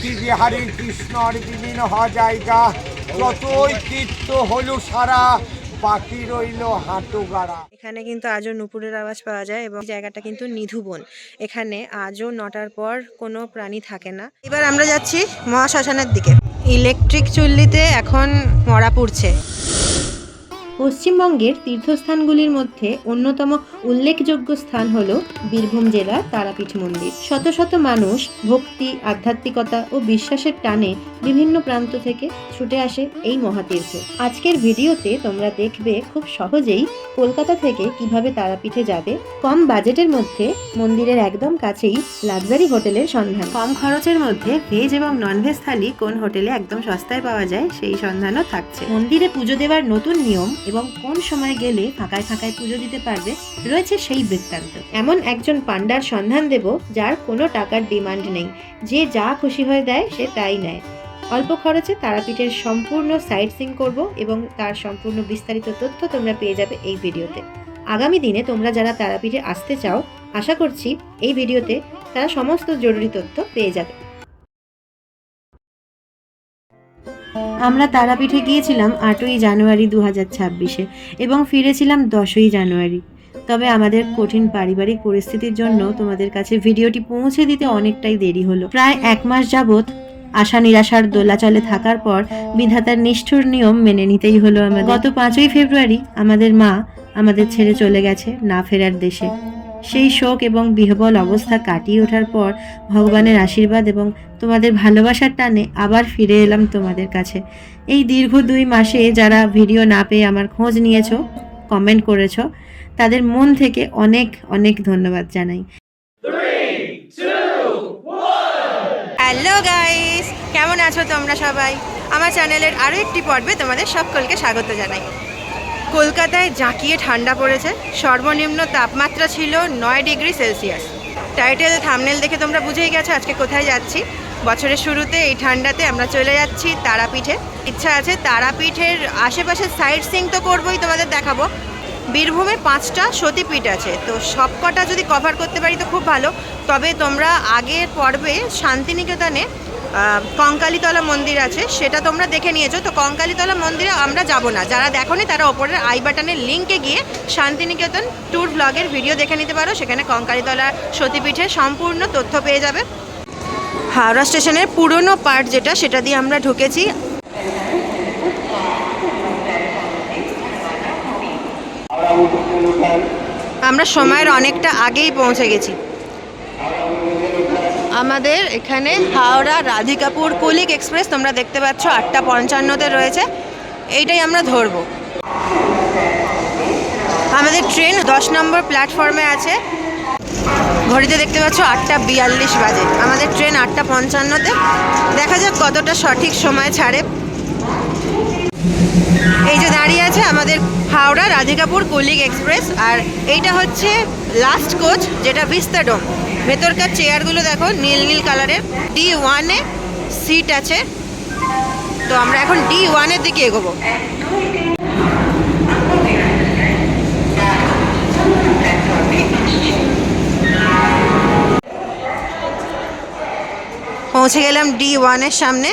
দেখি বিহারী কৃষ্ণর বিলীন হওয়া জায়গা, যতই তীর্থ হলো সারা, বাকি রইল হাঁটুগাড়া। এখানে কিন্তু আজও নুপুরের আওয়াজ পাওয়া যায় এবং জায়গাটা কিন্তু নিধুবন। এখানে আজও 9টার পর কোনো প্রাণী থাকে না। এবার আমরা যাচ্ছি মহাশ্মশানের দিকে। ইলেকট্রিক চুল্লিতে এখন মরা পুড়ছে। পশ্চিমবঙ্গের তীর্থস্থানগুলির মধ্যে অন্যতম উল্লেখযোগ্য স্থান হল বীরভূম জেলার তারাপীঠ মন্দির। শত শত মানুষ ভক্তি, আধ্যাত্মিকতা ও বিশ্বাসের টানে বিভিন্ন প্রান্ত থেকে ছুটে আসে এই মহাতীর্থে। আজকের ভিডিওতে তোমরা দেখবে খুব সহজেই কলকাতা থেকে কিভাবে তারাপীঠে যাবে, কম বাজেটের মধ্যে মন্দিরের একদম কাছেই লাক্সারি হোটেলের সন্ধান, কম খরচের মধ্যে ভেজ এবং ননভেজ থালি কোন হোটেলে একদম সস্তায় পাওয়া যায় সেই সন্ধানও থাকছে। মন্দিরে পুজো দেওয়ার নতুন নিয়ম এবং কোন সময় গেলে ফাঁকায় ফাঁকায় পুজো দিতে পারবে রয়েছে সেই বৃত্তান্ত। এমন একজন পান্ডার সন্ধান দেব যার কোনো টাকার ডিমান্ড নেই, যে যা খুশি হয়ে দেয় সে তাই নেয়। অল্প খরচে তারাপীঠের সম্পূর্ণ সাইট সিং করব এবং তার সম্পূর্ণ বিস্তারিত তথ্য তোমরা পেয়ে যাবে এই ভিডিওতে। আগামী দিনে তোমরা যারা তারাপীঠে আসতে চাও, আশা করছি এই ভিডিওতে তারা সমস্ত জরুরি তথ্য পেয়ে যাবে। আমরা তারাপীঠে গিয়েছিলাম 8ই জানুয়ারি 2026-এ এবং ফিরেছিলাম 10ই জানুয়ারি। তবে আমাদের কঠিন পারিবারিক পরিস্থিতির জন্য তোমাদের কাছে ভিডিওটি পৌঁছে দিতে অনেকটাই দেরি হলো। প্রায় 1 মাস যাবৎ আশা নিরাশার দোলাচলে থাকার পর বিধাতার নিষ্ঠুর নিয়ম মেনে নিতেই হলো আমাদের। গত 5ই ফেব্রুয়ারি আমাদের মা আমাদের ছেড়ে চলে গেছে না ফেরার দেশে। সেই শোক এবং বিহ্বল অবস্থা কাটিয়ে ওঠার পর ভগবানের আশীর্বাদ এবং তোমাদের ভালোবাসার টানে আবার ফিরে এলাম তোমাদের কাছে। এই দীর্ঘ 2 মাসে যারা ভিডিও না পেয়ে আমার খোঁজ নিয়েছো, কমেন্ট করেছো, তাদের মন থেকে অনেক অনেক ধন্যবাদ জানাই। হ্যালো গাইস, কেমন আছো তোমরা সবাই? আমার চ্যানেলের আরও একটি পর্বে তোমাদের সকলকে স্বাগত জানাই। কলকাতায় জাঁকিয়ে ঠান্ডা পড়েছে। সর্বনিম্ন তাপমাত্রা ছিল 9 ডিগ্রি সেলসিয়াস। টাইটেল থাম্বনেল দেখে তোমরা বুঝেই গেছো আজকে কোথায় যাচ্ছি। বছরের শুরুতে এই ঠান্ডাতে আমরা চলে যাচ্ছি তারাপীঠে। ইচ্ছা আছে তারাপীঠের আশেপাশে সাইট সিং তো করবোই, তোমাদের দেখাবো। বীরভূমে 5টা সতীপীঠ আছে, তো সবকটা যদি কভার করতে পারি তো খুব ভালো। তবে তোমরা আগের পর্বে শান্তিনিকেতনে কঙ্কালীতলা মন্দির আছে, সেটা তোমরা দেখে নিয়েছো। তো কঙ্কালীতলা মন্দিরে আমরা যাব না। যারা দেখোনি তারা ওপরের আই বাটনের লিঙ্কে গিয়ে শান্তিনিকেতন ট্যুর ব্লগের ভিডিও দেখে নিতে পারো। সেখানে কঙ্কালীতলা সতীপীঠের সম্পূর্ণ তথ্য পেয়ে যাবে। হাওড়া স্টেশনের পুরনো পার্ট যেটা, সেটা দিয়ে আমরা ঢুকেছি। আমরা সময়ের অনেকটা আগেই পৌঁছে গেছি। আমাদের এখানে হাওড়া রাধিকাপুর কুলিক এক্সপ্রেস তোমরা দেখতে পাচ্ছ 8:55-তে রয়েছে, এইটাই আমরা ধরব। আমাদের ট্রেন 10 নম্বর প্ল্যাটফর্মে আছে। ঘড়িতে দেখতে পাচ্ছ 8:42 বাজে। আমাদের ট্রেন 8:55-তে। দেখা যাক কতটা সঠিক সময় ছাড়ে। এই যে দাঁড়িয়ে আছে আমাদের হাওড়া রাধিকাপুর কুলিক এক্সপ্রেস, আর এইটা হচ্ছে লাস্ট কোচ, যেটা ভিস্তাডোম। ভেতরকার চেয়ারগুলো দেখো নীল নীল কালারের। D1-এ সিট আছে, তো আমরা এখন D1-এর দিকে এগোবো। পৌঁছে গেলাম D1-এর সামনে।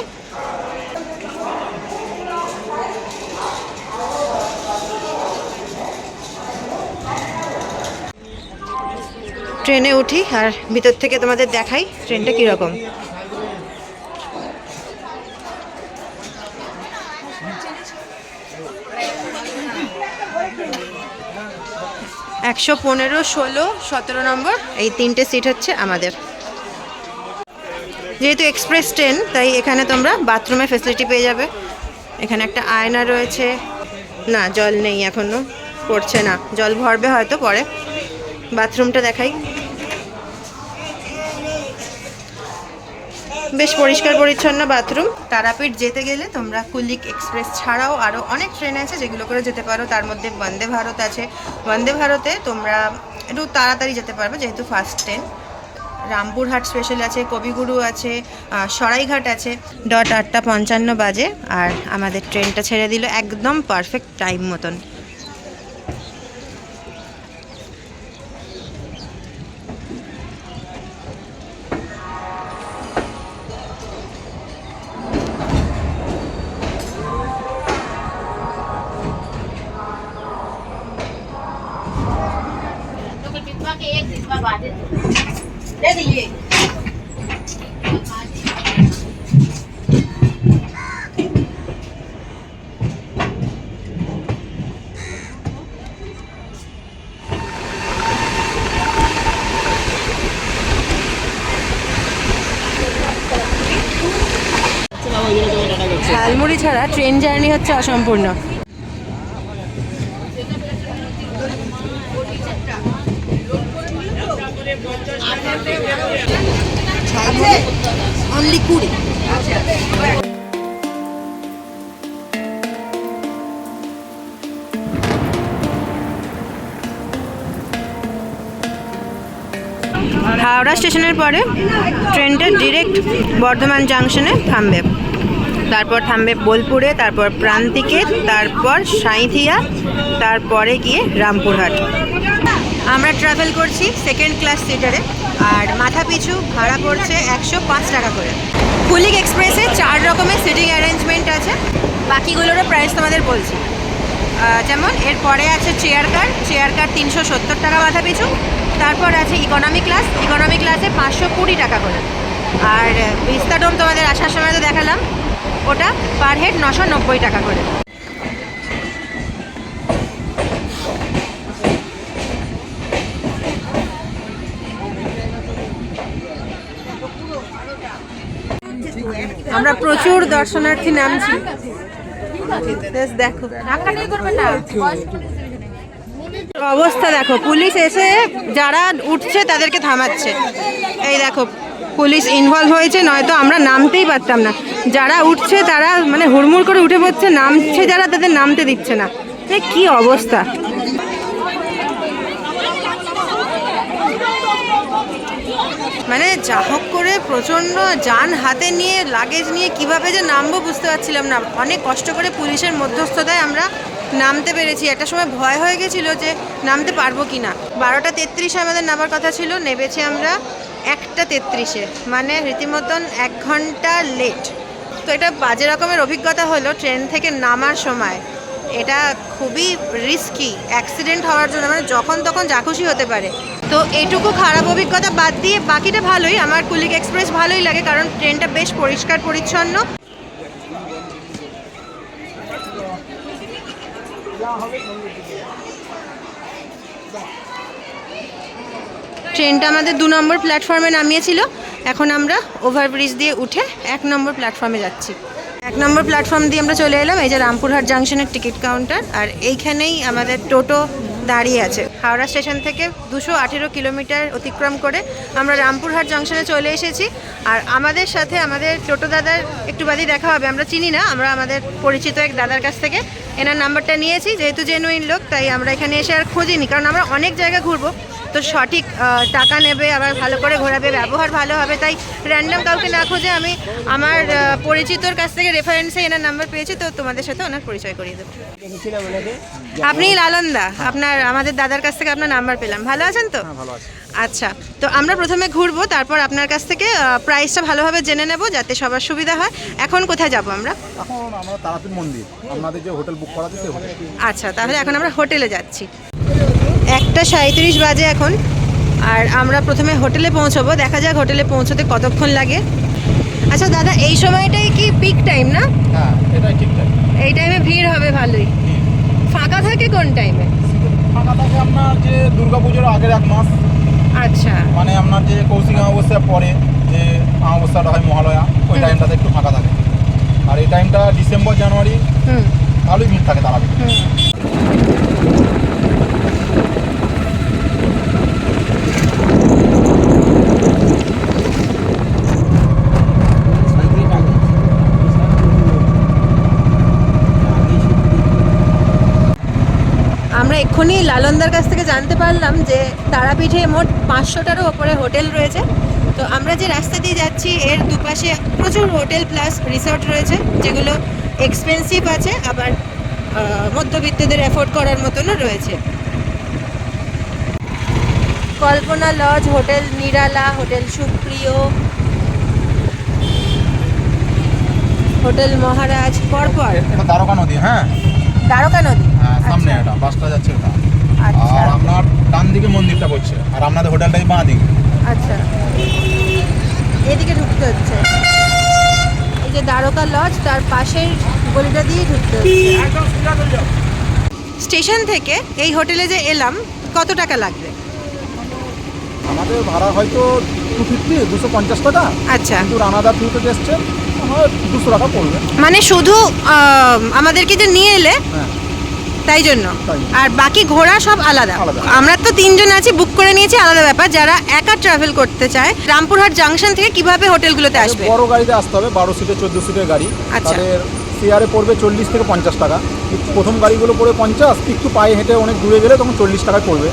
ট্রেনে উঠি আর ভিতর থেকে তোমাদের দেখাই ট্রেনটা কীরকম। $115, 16, 17 নম্বর এই 3টে সিট হচ্ছে আমাদের। যেহেতু এক্সপ্রেস ট্রেন তাই এখানে তোমরা বাথরুমের ফেসিলিটি পেয়ে যাবে। এখানে একটা আয়না রয়েছে। না, জল নেই এখনো, পড়ছে না, জল ভরবে হয়তো পরে। বাথরুমটা দেখাই, বেশ পরিষ্কার পরিচ্ছন্ন বাথরুম। তারাপীঠ যেতে গেলে তোমরা কুলিক এক্সপ্রেস ছাড়াও আরও অনেক ট্রেন আছে যেগুলো করে যেতে পারো। তার মধ্যে বন্দে ভারত আছে। বন্দে ভারতে তোমরা একটু তাড়াতাড়ি যেতে পারবে যেহেতু ফার্স্ট ট্রেন। রামপুরহাট স্পেশাল আছে, কবিগুরু আছে, সরাইঘাট আছে। 8:55 বাজে আর আমাদের ট্রেনটা ছেড়ে দিল একদম পারফেক্ট টাইম মতন। ঝালমুড়ি ছাড়া ট্রেন জার্নি হচ্ছে অসম্পূর্ণ। অনলি 20। হাওড়া স্টেশনের পরে ট্রেনটা ডিরেক্ট বর্ধমান জাংশনে থামবে, তারপর থামবে বোলপুরে, তারপর প্রান্তিকে, তারপর সাঁইথিয়া, তারপরে গিয়ে রামপুরহাট। আমরা ট্রাভেল করছি সেকেন্ড ক্লাস সিটারে, আর মাথা পিছু ভাড়া পড়ছে 105 টাকা করে। কুলিক এক্সপ্রেসে 4 রকমের সিটিং অ্যারেঞ্জমেন্ট আছে, বাকিগুলোরও প্রাইস তোমাদের বলছি। যেমন এরপরে আছে চেয়ার কার 370 টাকা মাথা পিছু, তারপর আছে ইকোনমি ক্লাসে 520 টাকা করে, আর ভিস্তাডোম তোমাদের আসার সময় তো দেখালাম, ওটা পার হেড 990 টাকা করে। আমরা প্রচুর দর্শনার্থী নামছি, দেখো অবস্থা দেখো, পুলিশ এসে যারা উঠছে তাদেরকে থামাচ্ছে। এই দেখো পুলিশ ইনভলভ হয়েছে, নয়তো আমরা নামতেই পারতাম না। যারা উঠছে তারা মানে হুড়মুড় করে উঠে পড়ছে, নামছে যারা তাদের নামতে দিচ্ছে না। কি অবস্থা! মানে যা হোক করে প্রচণ্ড যান হাতে নিয়ে লাগেজ নিয়ে কিভাবে যে নামবো বুঝতে পারছিলাম না। অনেক কষ্ট করে পুলিশের মধ্যস্থতায় আমরা নামতে পেরেছি। একটা সময় ভয় হয়ে গেছিলো যে নামতে পারবো কি না। 12:33 আমাদের নামার কথা ছিল, নেমেছি আমরা 1:33, মানে রীতিমতন 1 ঘন্টা লেট। তো এটা বাজে রকমের অভিজ্ঞতা হলো ট্রেন থেকে নামার সময়। এটা খুবই রিস্কি, অ্যাক্সিডেন্ট হওয়ার জন্য মানে যখন তখন যা খুশি হতে পারে। তো এইটুকু খারাপ অভিজ্ঞতা বাদ দিয়ে বাকিটা ভালোই। আমার কুলিক এক্সপ্রেস ভালোই লাগে, কারণ ট্রেনটা বেশ পরিষ্কার পরিচ্ছন্ন। ট্রেনটা আমাদের 2 নম্বর প্ল্যাটফর্মে নামিয়েছিল, এখন আমরা ওভারব্রিজ দিয়ে উঠে 1 নম্বর প্ল্যাটফর্মে যাচ্ছি। 1 নম্বর প্ল্যাটফর্ম দিয়ে আমরা চলে এলাম, এই যে রামপুরহাট জাংশনের টিকিট কাউন্টার, আর এইখানেই আমাদের টোটো দাঁড়িয়ে আছে। হাওড়া স্টেশন থেকে 218 কিলোমিটার অতিক্রম করে আমরা রামপুরহাট জাংশনে চলে এসেছি। আর আমাদের সাথে আমাদের টোটো দাদার একটু বাদেই দেখা হবে, আমরা চিনি না, আমরা আমাদের পরিচিত এক দাদার কাছ থেকে এনার নাম্বারটা নিয়েছি। যেহেতু জেনুইন লোক, তাই আমরা এখানে এসে আর খুঁজিনি, কারণ আমরা অনেক জায়গা ঘুরবো, তো সঠিক টাকা নেবে, আবার ভালো করে ঘোরাবে, ব্যবহার ভালো হবে, তাই র্যান্ডম কাউকে না খুঁজে আমি আমার পরিচিতর কাছ থেকে রেফারেন্সে এনার নাম্বার পেয়েছি, তো তোমাদের সাথে ওনার পরিচয় করিয়ে দেবো। আপনি লালনদা, আপনার আমাদের দাদার কাছ থেকে আপনার নাম্বার পেলাম। ভালো আছেন তো? আচ্ছা, তো আমরা প্রথমে ঘুরবো, তারপর আপনার কাছ থেকে প্রাইসটা ভালোভাবে জেনে নেব যাতে সবার সুবিধা হয়। এখন কোথায় যাব আমরা? এখন আমরা তারাপীঠ মন্দির, আমাদের যে হোটেল বুক করা আছে সেই হোটেল। আচ্ছা, তাহলে এখন আমরা হোটেলে যাচ্ছি। 1:37 বাজে এখন, আর আমরা প্রথমে হোটেলে পৌঁছবো। দেখা যাক হোটেলে পৌঁছতে কতক্ষণ লাগে। আচ্ছা দাদা, এই সময়টাই কি পিক টাইম না? হ্যাঁ, এটাই ঠিক টাইম। এই টাইমে ভিড় হবে ভালোই। ফাঁকা থাকে কোন টাইমে? ফাঁকা থাকে আপনার যে দুর্গাপুজোর আগের 1 মাস। আচ্ছা, মানে আপনার যে কৌশিক অমাবস্যার পরে যে অমাবস্যাটা হয় মহালয়া, ওই টাইমটাতে একটু ফাঁকা থাকে। আর এই টাইমটা ডিসেম্বর জানুয়ারি ভালোই ভিড় থাকে তারাপীঠ। আমরা এক্ষুনি লালনদার কাছ থেকে জানতে পারলাম যে তারাপীঠে মোট 500টারও ওপরে হোটেল রয়েছে। তো আমরা যে রাস্তা দিয়ে যাচ্ছি এর দুপাশে প্রচুর হোটেল প্লাস রিসর্ট রয়েছে, যেগুলো এক্সপেন্সিভ আছে, আবার মধ্যবিত্তদের অ্যাফোর্ড করার মতনও রয়েছে। কল্পনা লজ, হোটেল নিরালা, হোটেল সুপ্রিয়, হোটেল মহারাজ, পরপর এটা দ্বারকা নদী। হ্যাঁ, দ্বারকা নদী। সামনে এটা বাসটা যাচ্ছে ওটা। আচ্ছা আর আপনার ডান দিকে মন্দিরটা পড়ছে, আর আপনাদের হোটেলটাই বাঁ দিকে। আচ্ছা, এদিকে ঢুকতে হচ্ছে। এই যে দ্বারকা লজ, তার পাশের গলিটা দিয়ে ঢুকতে হচ্ছে। স্টেশন থেকে এই হোটেলে যে এলাম, কত টাকা লাগবে? আমাদের ভাড়া হয়তো 250 টাকা। আচ্ছা, কিন্তু রানাদা থ্রুতে এসছে আমার 200 টাকা পড়বে। মানে শুধু আমাদেরকে যে নিয়ে এলে হ্যাঁ, তাই জন্য, তাই। আর বাকি ঘোরা সব আলাদা। আলাদা। আমরা তো 3 জন আছি, বুক করে নিয়েছি, আলাদা ব্যাপার। যারা একা ট্রাভেল করতে চায়, রামপুরহাট জাংশন থেকে কিভাবে হোটেলগুলোতে আসবে? বড় গাড়িতে আসতে হবে, 12 সিটের 14 সিটের গাড়ি। আচ্ছা। তাদের শেয়ারে পড়বে 40 থেকে 50 টাকা। প্রথম গাড়িগুলো পড়বে 50, একটু পায়ে হেঁটে অনেক দূরে গেলে তখন 40 টাকায় পড়বে।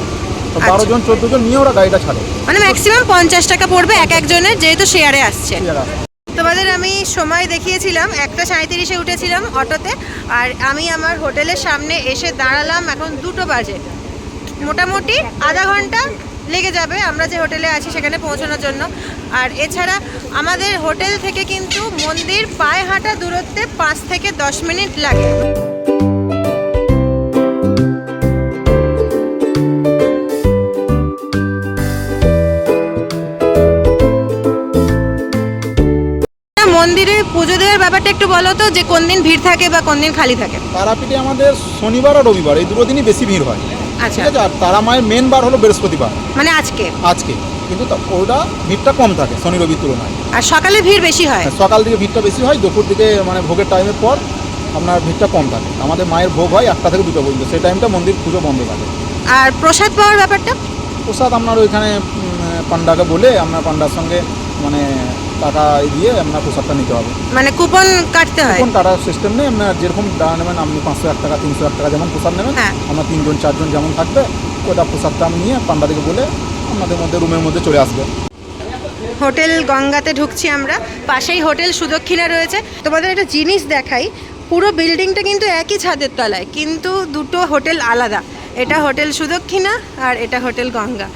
তো 12 জন 14 জন নিয়ে ওরা গাড়িটা ছাড়ে। মানে ম্যাক্সিমাম 50 টাকা পড়বে এক একজনের, যেহেতু শেয়ারে আসছে। শেয়ার তোমাদের আমি সময় দেখিয়েছিলাম, 1:37-এ উঠেছিলাম অটোতে, আর আমি আমার হোটেলের সামনে এসে দাঁড়ালাম, এখন 2টো বাজে। মোটামুটি আধা ঘন্টা লেগে যাবে আমরা যে হোটেলে আছি সেখানে পৌঁছানোর জন্য। আর এছাড়া আমাদের হোটেল থেকে কিন্তু মন্দির পায়ে হাঁটা দূরত্বে 5 থেকে 10 মিনিট লাগে। মন্দিরে পুজো দেওয়ার ব্যাপারটা একটু বলো তো, যে কোন দিন ভিড় থাকে বা কোন দিন খালি থাকে? তারাপীঠে আমাদের শনিবার আর রবিবার এই দুটো দিনই বেশি ভিড় হয়। আচ্ছা, ঠিক আছে। আর তারা মায়ের মেন বার হলো বৃহস্পতিবার, মানে আজকে। কিন্তু ওটা ভিড়টা কম থাকে শনি রবির তুলনায়। আর সকালে ভিড় বেশি হয়? সকাল দিকে ভিড়টা বেশি হয়, দুপুর দিকে মানে ভোগের টাইমের পর আপনার ভিড়টা কম থাকে। আমাদের মায়ের ভোগ হয় 1টা থেকে 2টা পর্যন্ত, সেই টাইমটা মন্দির পুজো বন্ধ থাকে। আর প্রসাদ পাওয়ার ব্যাপারটা? প্রসাদ আপনার ওইখানে পান্ডাকে বলে আপনার পান্ডার সঙ্গে মানে টাকা দিয়ে আপনার প্রসাদটা নিতে হবে। মানে কুপন কাটতে হয়? কুপন কাটার সিস্টেম নেই, আপনার যেরকম টাকা নেবেন, আপনি 501 টাকা 301 টাকা যেমন প্রসাদ নেবেন, হ্যাঁ। আমরা 3 জন 4 জন যেমন থাকবে ওটা প্রসাদটা আমি নিয়ে পান্ডাদিকে বলে আপনাদের মধ্যে রুমের মধ্যে চলে আসবে। হোটেল গঙ্গাতে ঢুকছি আমরা, পাশেই হোটেল সুদক্ষিণা রয়েছে। তোমাদের একটা জিনিস দেখাই, পুরো বিল্ডিংটা কিন্তু একই ছাদের তলায়, কিন্তু দুটো হোটেল আলাদা। এটা হোটেল সুদক্ষিণা আর এটা হোটেল গঙ্গা।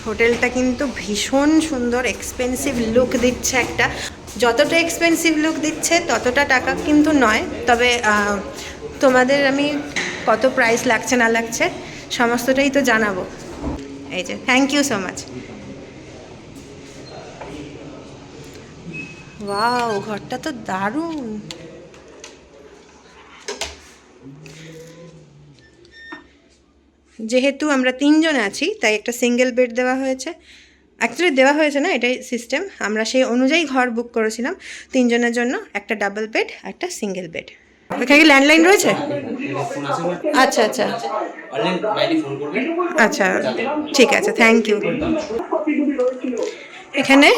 হোটেলটা কিন্তু ভীষণ সুন্দর, এক্সপেন্সিভ লুক দিচ্ছে একটা। যতটা এক্সপেন্সিভ লুক দিচ্ছে ততটা টাকা কিন্তু নয়। তবে তোমাদের আমি কত প্রাইস লাগছে না লাগছে সমস্তটাই তো জানাবো। এই যে, thank you so much. Wow, ঘরটা তো দারুণ। যেহেতু আমরা 3 জন আছি তাই একটা সিঙ্গেল বেড দেওয়া হয়েছে। অ্যাকচুয়ালি দেওয়া হয়েছে না, এটাই সিস্টেম। আমরা সেই অনুযায়ী ঘর বুক করেছিলাম। 3 জনের জন্য একটা ডাবল বেড, একটা সিঙ্গেল বেড। এখানে কি ল্যান্ডলাইন রয়েছে? আচ্ছা আচ্ছা আচ্ছা, ঠিক আছে, থ্যাংক ইউ। এখানে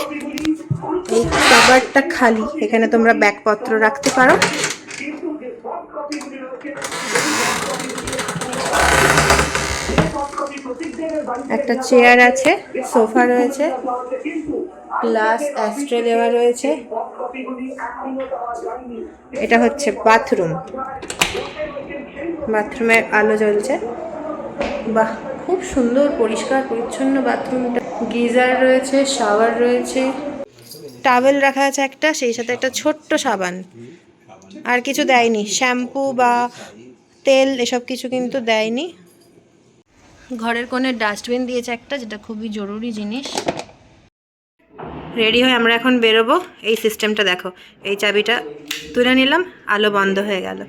এই কভারটা খালি, এখানে তোমরা ব্যাগপত্র রাখতে পারো। একটা চেয়ার আছে, সোফা রয়েছে, গ্লাস অ্যাস্ট্রে দেওয়া রয়েছে। এটা হচ্ছে বাথরুম, বাথরুমের আলো জ্বলছে। বাহ, খুব সুন্দর পরিষ্কার পরিচ্ছন্ন বাথরুমটা। গিজার রয়েছে, শাওয়ার রয়েছে, টাওয়েল রাখা আছে একটা, সেই সাথে একটা ছোট্ট সাবান। আর কিছু দেয়নি, শ্যাম্পু বা তেল এসব কিছু কিন্তু দেয়নি। ঘরের কোণে ডাস্টবিন দিয়েছে একটা, যেটা খুবই জরুরি জিনিস। রেডি হয়ে আমরা এখন বেরোবো। এই সিস্টেমটা দেখো, এই চাবিটা তুলে নিলাম, আলো বন্ধ হয়ে গেল।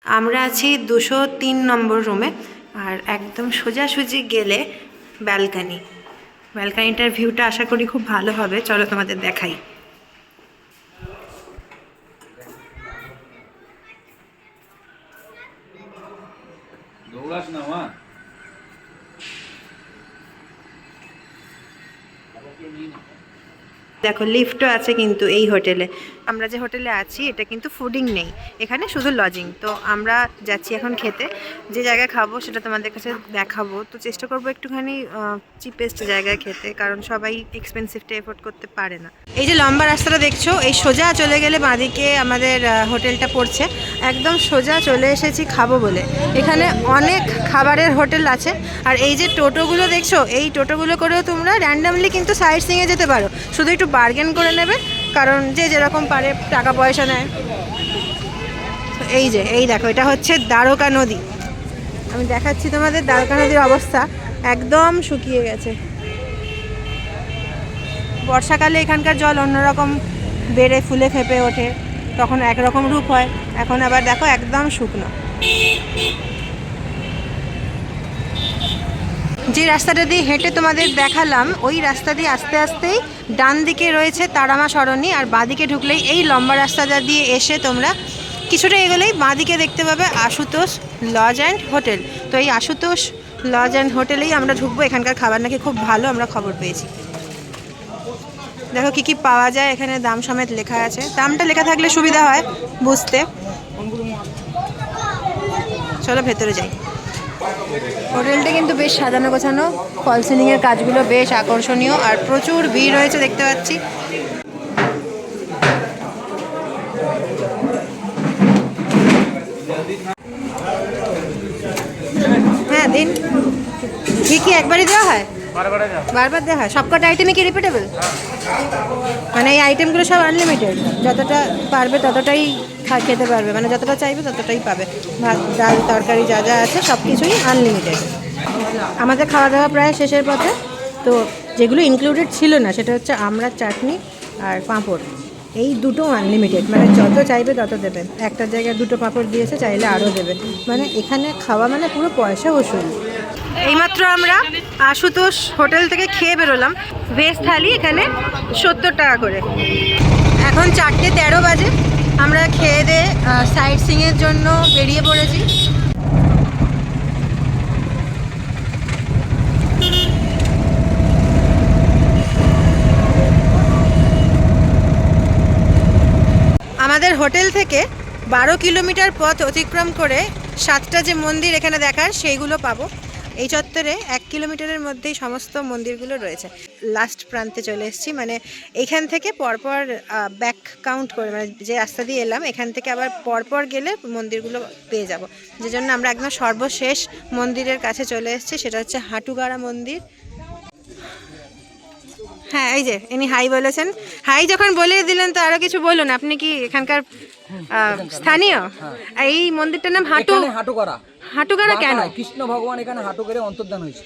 আমরা আছি 203 নম্বর রুমে, আর একদম সোজাসুজি গেলে ব্যালকানি। ব্যালকানিটার ভিউটা আশা করি খুব ভালো হবে। চলো তোমাদের দেখাই। দেখো, লিফটও আছে কিন্তু এই হোটেলে। আমরা যে হোটেলে আছি এটা কিন্তু ফুডিং নেই, এখানে শুধু লজিং। তো আমরা যাচ্ছি এখন খেতে। যে জায়গায় খাবো সেটা তোমাদের কাছে দেখাবো। তো চেষ্টা করবো একটুখানি চিপেস্ট জায়গায় খেতে, কারণ সবাই এক্সপেন্সিভটা এফোর্ড করতে পারে না। এই যে লম্বা রাস্তাটা দেখছো, এই সোজা চলে গেলে বাঁদিকে আমাদের হোটেলটা পড়ছে। একদম সোজা চলে এসেছি খাবো বলে। এখানে অনেক খাবারের হোটেল আছে। আর এই যে টোটোগুলো দেখছো, এই টোটোগুলো করেও তোমরা র্যান্ডামলি কিন্তু সাইট সিইংয়ে যেতে পারো। শুধু একটু বার্গেন করে নেবে, কারণ যে যেরকম পারে টাকা পয়সা নেয়। এই দেখো, এটা হচ্ছে দ্বারকা নদী। আমি দেখাচ্ছি তোমাদের দ্বারকা নদীর অবস্থা, একদম শুকিয়ে গেছে। বর্ষাকালে এখানকার জল অন্যরকম বেড়ে ফুলে ফেঁপে ওঠে, তখন একরকম রূপ হয়। এখন আবার দেখো একদম শুকনো। যে রাস্তাটা দিয়ে হেঁটে তোমাদের দেখালাম, ওই রাস্তা দিয়ে আস্তে আস্তেই ডান দিকে রয়েছে তারামা সরণি, আর বাঁদিকে ঢুকলেই এই লম্বা রাস্তাটা দিয়ে এসে তোমরা কিছুটা এগোলেই বাঁদিকে দেখতে পাবে আশুতোষ লজ অ্যান্ড হোটেল। তো এই আশুতোষ লজ অ্যান্ড হোটেলেই আমরা ঢুকবো। এখানকার খাবার নাকি খুব ভালো, আমরা খবর পেয়েছি। দেখো কি কি পাওয়া যায়, এখানে দাম সমেত লেখা আছে। দামটা লেখা থাকলে সুবিধা হয় বুঝতে। চলো ভেতরে যাই। হোটেলটা কিন্তু বেশ সাজানো গোছানো, ফল সিলিংয়ের কাজগুলো বেশ আকর্ষণীয়, আর প্রচুর ভিড় হয়েছে দেখতে পাচ্ছি। হ্যাঁ দিন। কি একবারই দেওয়া হয়? বারবার দেওয়া হয়? সবকটা আইটেমই কি রিপিটেবল? মানে এই আইটেমগুলো সব আনলিমিটেড, যতটা পারবে ততটাই খেতে পারবে, মানে যতটা চাইবে ততটাই পাবে। ভাত ডাল তরকারি যা যা আছে সব কিছুই আনলিমিটেড। আমাদের খাওয়া দাওয়া প্রায় শেষের পথে। তো যেগুলো ইনক্লুডেড ছিল না সেটা হচ্ছে আমড়ার চাটনি আর পাঁপড়, এই দুটো আনলিমিটেড, মানে যত চাইবে তত দেবেন। একটা জায়গায় দুটো পাঁপড় দিয়েছে, চাইলে আরও দেবেন। মানে এখানে খাওয়া মানে পুরো পয়সা ওসুল। এইমাত্র আমরা আশুতোষ হোটেল থেকে খেয়ে বেরোলাম। ভেজ থালি এখানে 70 টাকা করে। এখন 4:13 বাজে। আমরা খেয়ে দিয়ে সাইট সিংয়ের জন্য বেরিয়ে পড়েছি। আমাদের হোটেল থেকে 12 কিলোমিটার পথ অতিক্রম করে 7টা যে মন্দির এখানে দেখার সেইগুলো পাবো। এই চত্বরে 1 কিলোমিটারের মধ্যেই সমস্ত মন্দিরগুলো রয়েছে। লাস্ট প্রান্তে চলে এসেছি, মানে এখান থেকে পরপর ব্যাক কাউন্ট করে, মানে যে রাস্তা দিয়ে এলাম এখান থেকে আবার পরপর গেলে মন্দিরগুলো পেয়ে যাব। যে জন্য আমরা একদম সর্বশেষ মন্দিরের কাছে চলে এসেছি, সেটা হচ্ছে হাটুগাড়া মন্দির। হ্যাঁ এই যে ইনি হাই বলেছেন। হাই যখন বলে দিলেন তো আরও কিছু বলুন। আপনি কি এখানকার স্থানীয়? এই মন্দিরটার নাম হাটুগাড়া। হাটুগাড়া কেন? কৃষ্ণ ভগবান এখানে হাঁটু গেড়ে অন্তর্ধান হয়েছে,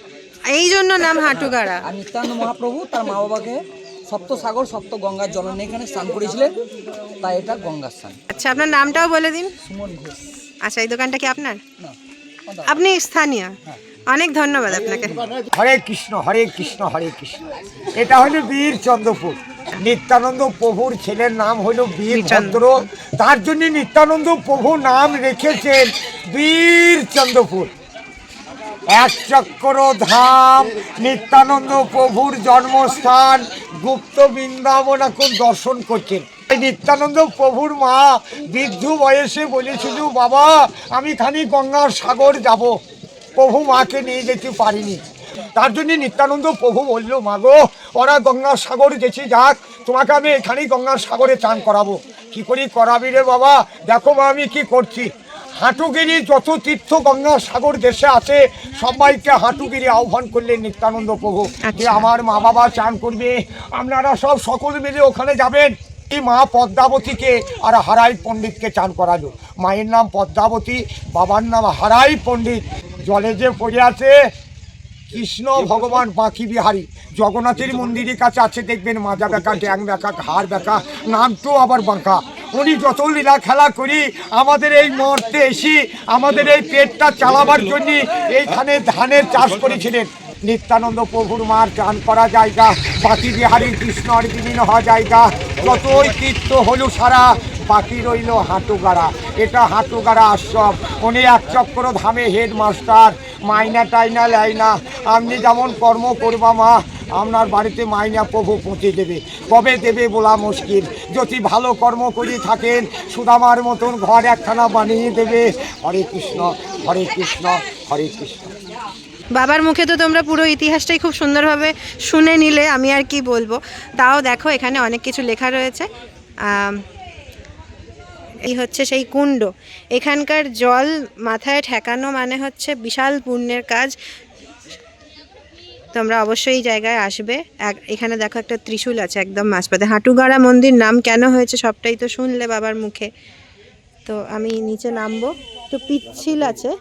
এই জন্য নাম হাটুগাড়া। আর নিত্যানন্দ মহাপ্রভু তার মা বাবাকে সপ্ত সাগর সপ্ত গঙ্গার জল নিয়ে এখানে স্নান করেছিলেন, তাই এটা গঙ্গার স্থান। আচ্ছা আপনার নামটাও বলে দিন। সুমন ঘোষ। আচ্ছা এই দোকানটা কি আপনার? না, আপনি স্থানীয়? অনেক ধন্যবাদ আপনাকে। হরে কৃষ্ণ হরে কৃষ্ণ হরে কৃষ্ণ। এটা হলো বীরচন্দ্রপুর। নিত্যানন্দ প্রভুর ছেলের নাম হলো বীরচন্দ্র, তার জন্য নিত্যানন্দ প্রভু নাম রেখেছেন বীরচন্দ্রপুর। 1 চক্র ধাম, নিত্যানন্দ প্রভুর জন্মস্থান, গুপ্ত বৃন্দাবন এখন দর্শন করছেন। নিত্যানন্দ প্রভুর মা বৃদ্ধ বয়সে বলেছিল, বাবা আমি খানি গঙ্গার সাগর যাব। প্রভু মাকে নিয়ে যেতে পারিনি, তার জন্য নিত্যানন্দ প্রভু বললো, মাগো ওরা গঙ্গার সাগর গেছে, যাক তোমাকে আমি এখানেই গঙ্গার সাগরে চান করাবো। কি করে করাবি রে বাবা? দেখো মা আমি কি করছি। হাঁটুগিরি যত তীর্থ গঙ্গার সাগর দেশে আছে সবাইকে হাঁটুগিরি আহ্বান করলেন নিত্যানন্দ প্রভু, যে আমার মা বাবা চান করবে, আপনারা সব সকল মিলে ওখানে যাবেন। মা পদ্মাবতীকে আর হারাই পণ্ডিতকে চান করালো। মায়ের নাম পদ্মাবতী, বাবার নাম হারাই পণ্ডিত। জলে যে পড়ে আছে কৃষ্ণ ভগবান বাঁকি বিহারী। জগন্নাথের মন্দিরের কাছে আছে দেখবেন মাজা বেঁকা, ড্যাং বেঁকা, ঘাড় বেঁকা, নামটাও আবার বাঁকা। উনি যত লীলা খেলা করি আমাদের এই মর্তে এসে আমাদের এই পেটটা চালাবার জন্য এইখানে ধানের চাষ করেছিলেন। নিত্যানন্দ প্রভুর মার চান করা জায়গা, বাঁকি বিহারী কৃষ্ণর বিলীন হওয়া জায়গা, যতই তীর্থ হলো সারা, বাকি রইল হাঁটুগাড়া। এটা হাঁটুগাড়া আশ্রম। উনি 1 চক্র ধামে হেডমাস্টার। মাইনা টাইনা লেয় না, আপনি যেমন কর্ম করবা মা আপনার বাড়িতে মাইনা প্রভু পৌঁছে দেবে। কবে দেবে বলা মুশকিল। যদি ভালো কর্ম করে থাকেন সুদামার মতন ঘর একখানা বানিয়ে দেবে। হরে কৃষ্ণ হরে কৃষ্ণ হরে কৃষ্ণ। বাবার মুখে তো তোমরা পুরো ইতিহাসটাই খুব সুন্দরভাবে শুনে নিলে, আমি আর কি বলবো। তাও দেখো এখানে অনেক কিছু লেখা রয়েছে। এই হচ্ছে সেই কুণ্ড। এখানকার জল মাথায় ঠেকানো মানে হচ্ছে বিশাল পুণ্যের কাজ। তোমরা অবশ্যই এই জায়গায় আসবে। এখানে দেখো একটা ত্রিশূল আছে একদম মাঝপথে। হাঁটুগাড়া মন্দির নাম কেন হয়েছে সবটাই তো শুনলে বাবার মুখে। তো আমি নিচে নামবো, একটু পিচ্ছিল আছে,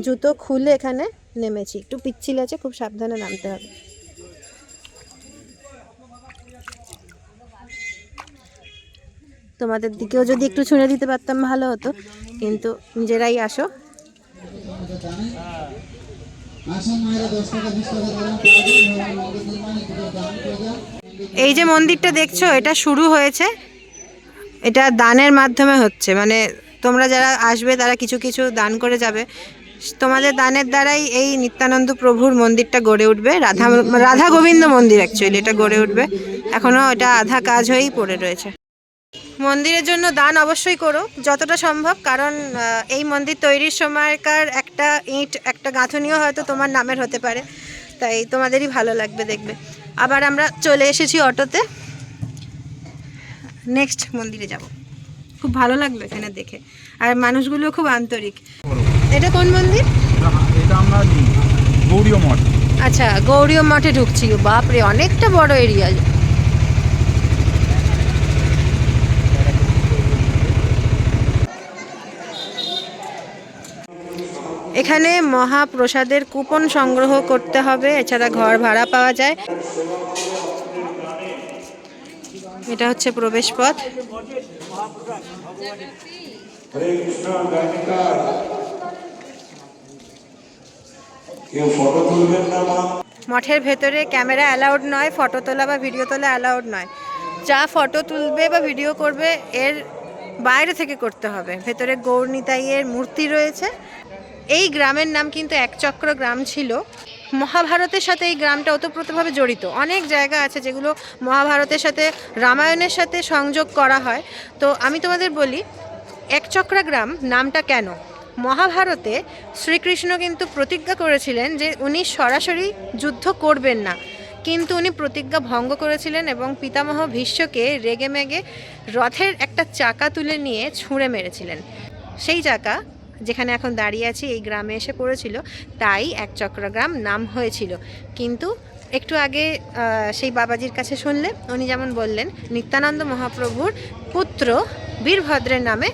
জুতো খুলে এখানে নেমেছি, একটু পিচ্ছিল আছে, খুব সাবধানে নামতে হবে। তোমাদের দিকেও যদি একটু ছুঁড়ে দিতে পারতাম ভালো হতো, কিন্তু নিজেরাই আসো। এই যে মন্দিরটা দেখছো, এটা শুরু হয়েছে, এটা দানের মাধ্যমে হচ্ছে, মানে তোমরা যারা আসবে তারা কিছু কিছু দান করে যাবে, তোমাদের দানের দ্বারাই এই নিত্যানন্দ প্রভুর মন্দিরটা গড়ে উঠবে। রাধা গোবিন্দ মন্দির অ্যাকচুয়ালি এটা গড়ে উঠবে, এখনও এটা আধা কাজ হয়েই পড়ে রয়েছে। মন্দিরের জন্য দান অবশ্যই করো যতটা সম্ভব, কারণ এই মন্দির তৈরির সময়কার একটা ইঁট, একটা গাঁথনিও হয়তো তোমার নামের হতে পারে, তাই তোমাদেরই ভালো লাগবে দেখবে। আবার আমরা চলে এসেছি অটোতে, নেক্সট মন্দিরে যাব। খুব ভালো লাগলো এখানে দেখে, আর মানুষগুলো খুব আন্তরিক। এটা কোন মন্দির? এটা আমরা গৌড়ীয় মঠ। আচ্ছা, গৌড়ীয় মঠে ঢুকছি। বাপরে, অনেকটা বড় এরিয়া। এখানে মহাপ্রসাদের কুপন সংগ্রহ করতে হবে, এছাড়া ঘর ভাড়া পাওয়া যায়। এটা হচ্ছে প্রবেশ পথ। মঠের ভেতরে ক্যামেরা অ্যালাউড নয়, ফটো তোলা বা ভিডিও তোলা অ্যালাউড নয়। যা ফটো তুলবে বা ভিডিও করবে এর বাইরে থেকে করতে হবে। ভেতরে গৌর নিতাইয়ের মূর্তি রয়েছে। এই গ্রামের নাম কিন্তু একচক্র গ্রাম ছিল। মহাভারতের সাথে এই গ্রামটা ওতপ্রোতভাবে জড়িত। অনেক জায়গা আছে যেগুলো মহাভারতের সাথে, রামায়ণের সাথে সংযোগ করা হয়। তো আমি তোমাদের বলি, একচক্রা গ্রাম নামটা কেন। মহাভারতে শ্রীকৃষ্ণ কিন্তু প্রতিজ্ঞা করেছিলেন যে উনি সরাসরি যুদ্ধ করবেন না, কিন্তু উনি প্রতিজ্ঞা ভঙ্গ করেছিলেন এবং পিতামহ ভীষ্মকে রেগেমেগে রথের একটা চাকা তুলে নিয়ে ছুঁড়ে মেরেছিলেন। সেই চাকা যেখানে এখন দাঁড়িয়ে আছি এই গ্রামে এসে পড়েছিল, তাই একচক্রা গ্রাম নাম হয়েছিল। কিন্তু একটু আগে সেই বাবাজির কাছে শুনলে উনি যেমন বললেন, নিত্যানন্দ মহাপ্রভুর পুত্র বীরভদ্রের নামে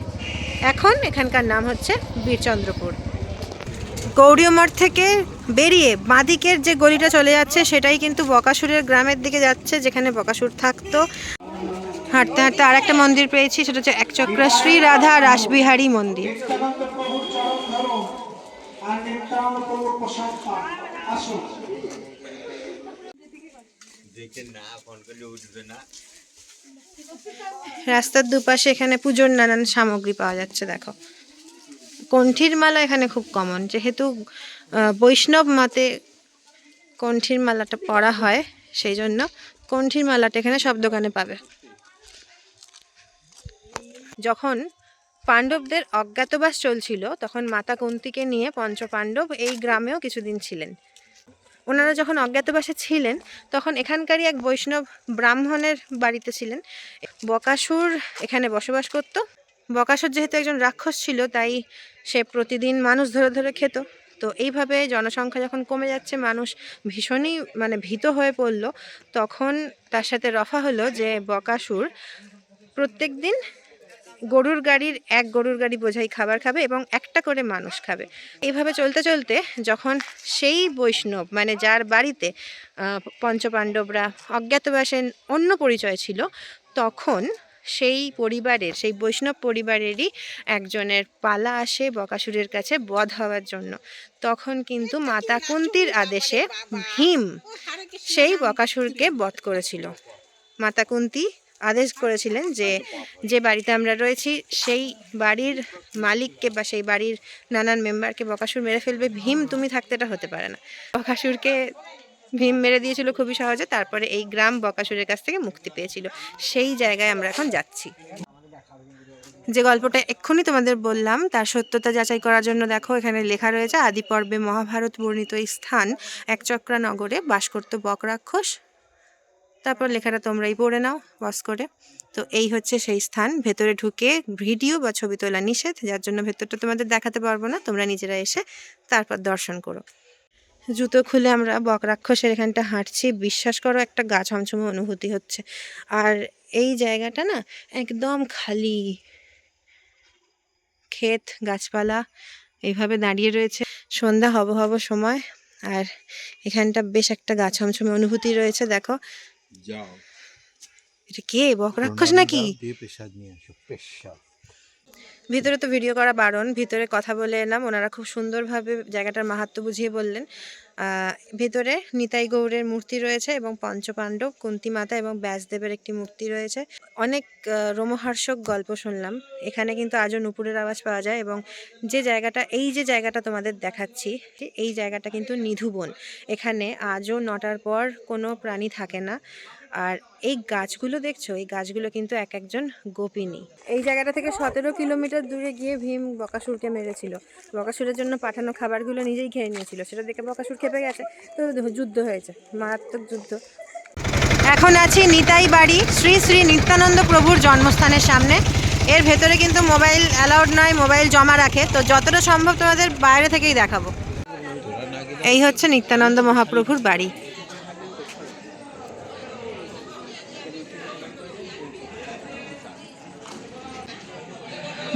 এখন এখানকার নাম হচ্ছে বীরচন্দ্রপুর। গৌড়ীয় মঠ থেকে বেরিয়ে বাঁদিকের যে গলিটা চলে যাচ্ছে সেটাই কিন্তু বকাসুরের গ্রামের দিকে যাচ্ছে, যেখানে বকাসুর থাকতো। হাঁটতে হাঁটতে আর একটা মন্দির পেয়েছি, সেটা হচ্ছে একচক্রা শ্রী রাধা রাসবিহারী মন্দির। রাস্তার দুপাশে এখানে পুজোর নানান সামগ্রী পাওয়া যাচ্ছে। দেখো, কণ্ঠীর মালা এখানে খুব কমন, যেহেতু বৈষ্ণব মতে কণ্ঠীর মালাটা পরা হয়, সেই জন্য কণ্ঠীর মালাটা এখানে সব দোকানে পাবে। যখন পাণ্ডবদের অজ্ঞাতবাস চলছিল তখন মাতা কুন্তিকে নিয়ে পঞ্চপাণ্ডব এই গ্রামেও কিছুদিন ছিলেন। ওনারা যখন অজ্ঞাতবাসে ছিলেন তখন এখানকারই এক বৈষ্ণব ব্রাহ্মণের বাড়িতে ছিলেন। বকাসুর এখানে বসবাস করত। বকাসুর যেহেতু একজন রাক্ষস ছিল, তাই সে প্রতিদিন মানুষ ধরে ধরে খেত। তো এইভাবে জনসংখ্যা যখন কমে যাচ্ছে, মানুষ ভীষণই ভীত হয়ে পড়ল। তখন তার সাথে রফা হলো যে বকাসুর প্রত্যেক দিন গরুর গাড়ি বোঝাই খাবার খাবে এবং একটা করে মানুষ খাবে। এইভাবে চলতে চলতে যখন সেই বৈষ্ণব, যার বাড়িতে পঞ্চপাণ্ডবরা অজ্ঞাতবাসের অন্য পরিচয় ছিল, তখন সেই বৈষ্ণব পরিবারেরই একজনের পালা আসে বকাসুরের কাছে বধ হওয়ার জন্য। তখন কিন্তু মাতা কুন্তির আদেশে ভীম সেই বকাসুরকে বধ করেছিল। মাতা কুন্তি আদেশ করেছিলেন যে যে বাড়িতে আমরা রয়েছি সেই বাড়ির মালিককে বা সেই বাড়ির নানান মেম্বারকে বকাসুর মেরে ফেলবে, ভীম তুমি থাকতে এটা হতে পারে না। বকাসুরকে ভীম মেরে দিয়েছিল খুবই সহজে। তারপরে এই গ্রাম বকাসুরের কাছ থেকে মুক্তি পেয়েছিল। সেই জায়গায় আমরা এখন যাচ্ছি। যে গল্পটা এক্ষুনি তোমাদের বললাম তার সত্যতা যাচাই করার জন্য দেখো, এখানে লেখা রয়েছে, আদি পর্বে মহাভারত বর্ণিত এই স্থান একচক্রা নগরে বাস করত বক রাক্ষস। তারপর লেখাটা তোমরাই পড়ে নাও বস করে। তো এই হচ্ছে সেই স্থান। ভেতরে ঢুকে ভিডিও বা ছবি তোলা নিষেধ, যার জন্য ভেতরটা তোমাদের দেখাতে পারবো না, তোমরা নিজেরা এসে তারপর দর্শন করো। জুতো খুলে আমরা বক রাক্ষসের এখানটা হাঁটছি। বিশ্বাস করো, একটা গা ছমছমে অনুভূতি হচ্ছে। আর এই জায়গাটা না একদম খালি, ক্ষেত গাছপালা এইভাবে দাঁড়িয়ে রয়েছে। সন্ধ্যা হব হব সময়, আর এখানটা বেশ একটা গা ছমছমে অনুভূতি রয়েছে। দেখো, এটা কে, বকরাক্ষস নাকি? ভিতরে তো ভিডিও করা বারণ, ভিতরে কথা বলে এলাম, ওনারা খুব সুন্দরভাবে জায়গাটার মাহাত্ম্য বুঝিয়ে বললেন। ভিতরে নিতাই গৌড়ের মূর্তি রয়েছে এবং পঞ্চপাণ্ডব, কুন্তী মাতা এবং ব্যাসদেবের একটি মূর্তি রয়েছে। অনেক রোমহর্ষক গল্প শুনলাম। এখানে কিন্তু আজও নুপুরের আওয়াজ পাওয়া যায়, এবং এই যে জায়গাটা তোমাদের দেখাচ্ছি, এই জায়গাটা কিন্তু নিধুবন। এখানে আজও 9টার পর কোনো প্রাণী থাকে না। আর এই গাছগুলো দেখছো, এই গাছগুলো কিন্তু এক একজন গোপিনী। এই জায়গাটা থেকে 17 কিলোমিটার দূরে গিয়ে ভীম বকাসুরকে মেরেছিল। বকাসুরের জন্য পাঠানো খাবারগুলো নিজেই খেয়ে নিয়েছিল, সেটা দেখে বকাসুর খেপে গেছে, তো যুদ্ধ হয়েছে, মারাত্মক যুদ্ধ। এখন আছি নিতাই বাড়ি, শ্রী শ্রী নিত্যানন্দ প্রভুর জন্মস্থানের সামনে। এর ভেতরে কিন্তু মোবাইল অ্যালাউড নয়, মোবাইল জমা রাখে, তো যতটা সম্ভব তোমাদের বাইরে থেকেই দেখাবো। এই হচ্ছে নিত্যানন্দ মহাপ্রভুর বাড়ি।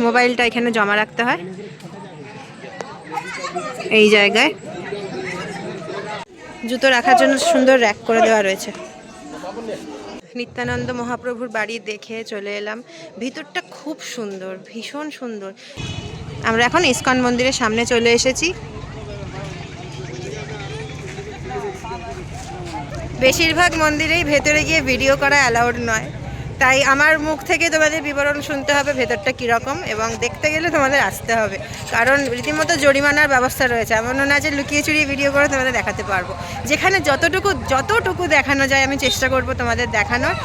মোবাইলটা এখানে জমা রাখতে হয় এই জায়গায়। জুতো রাখার জন্য সুন্দর র্যাক করে দেওয়া রয়েছে। নিত্যানন্দ মহাপ্রভুর বাড়ি দেখে চলে এলাম। ভিতরটা খুব সুন্দর, ভীষণ সুন্দর। আমরা এখন ইস্কন মন্দিরের সামনে চলে এসেছি। বেশিরভাগ মন্দিরেই ভেতরে গিয়ে ভিডিও করা অ্যালাউড নয়, তাই আমার মুখ থেকে তোমাদের বিবরণ শুনতে হবে ভেতরটা কীরকম, এবং দেখতে গেলে তোমাদের আসতে হবে, কারণ রীতিমতো জরিমানার ব্যবস্থা রয়েছে। এমন না যে লুকিয়ে চুরিয়ে ভিডিও করে তোমাদের দেখাতে পারবো। যেখানে যতটুকু দেখানো যায় আমি চেষ্টা করব তোমাদের দেখানোর।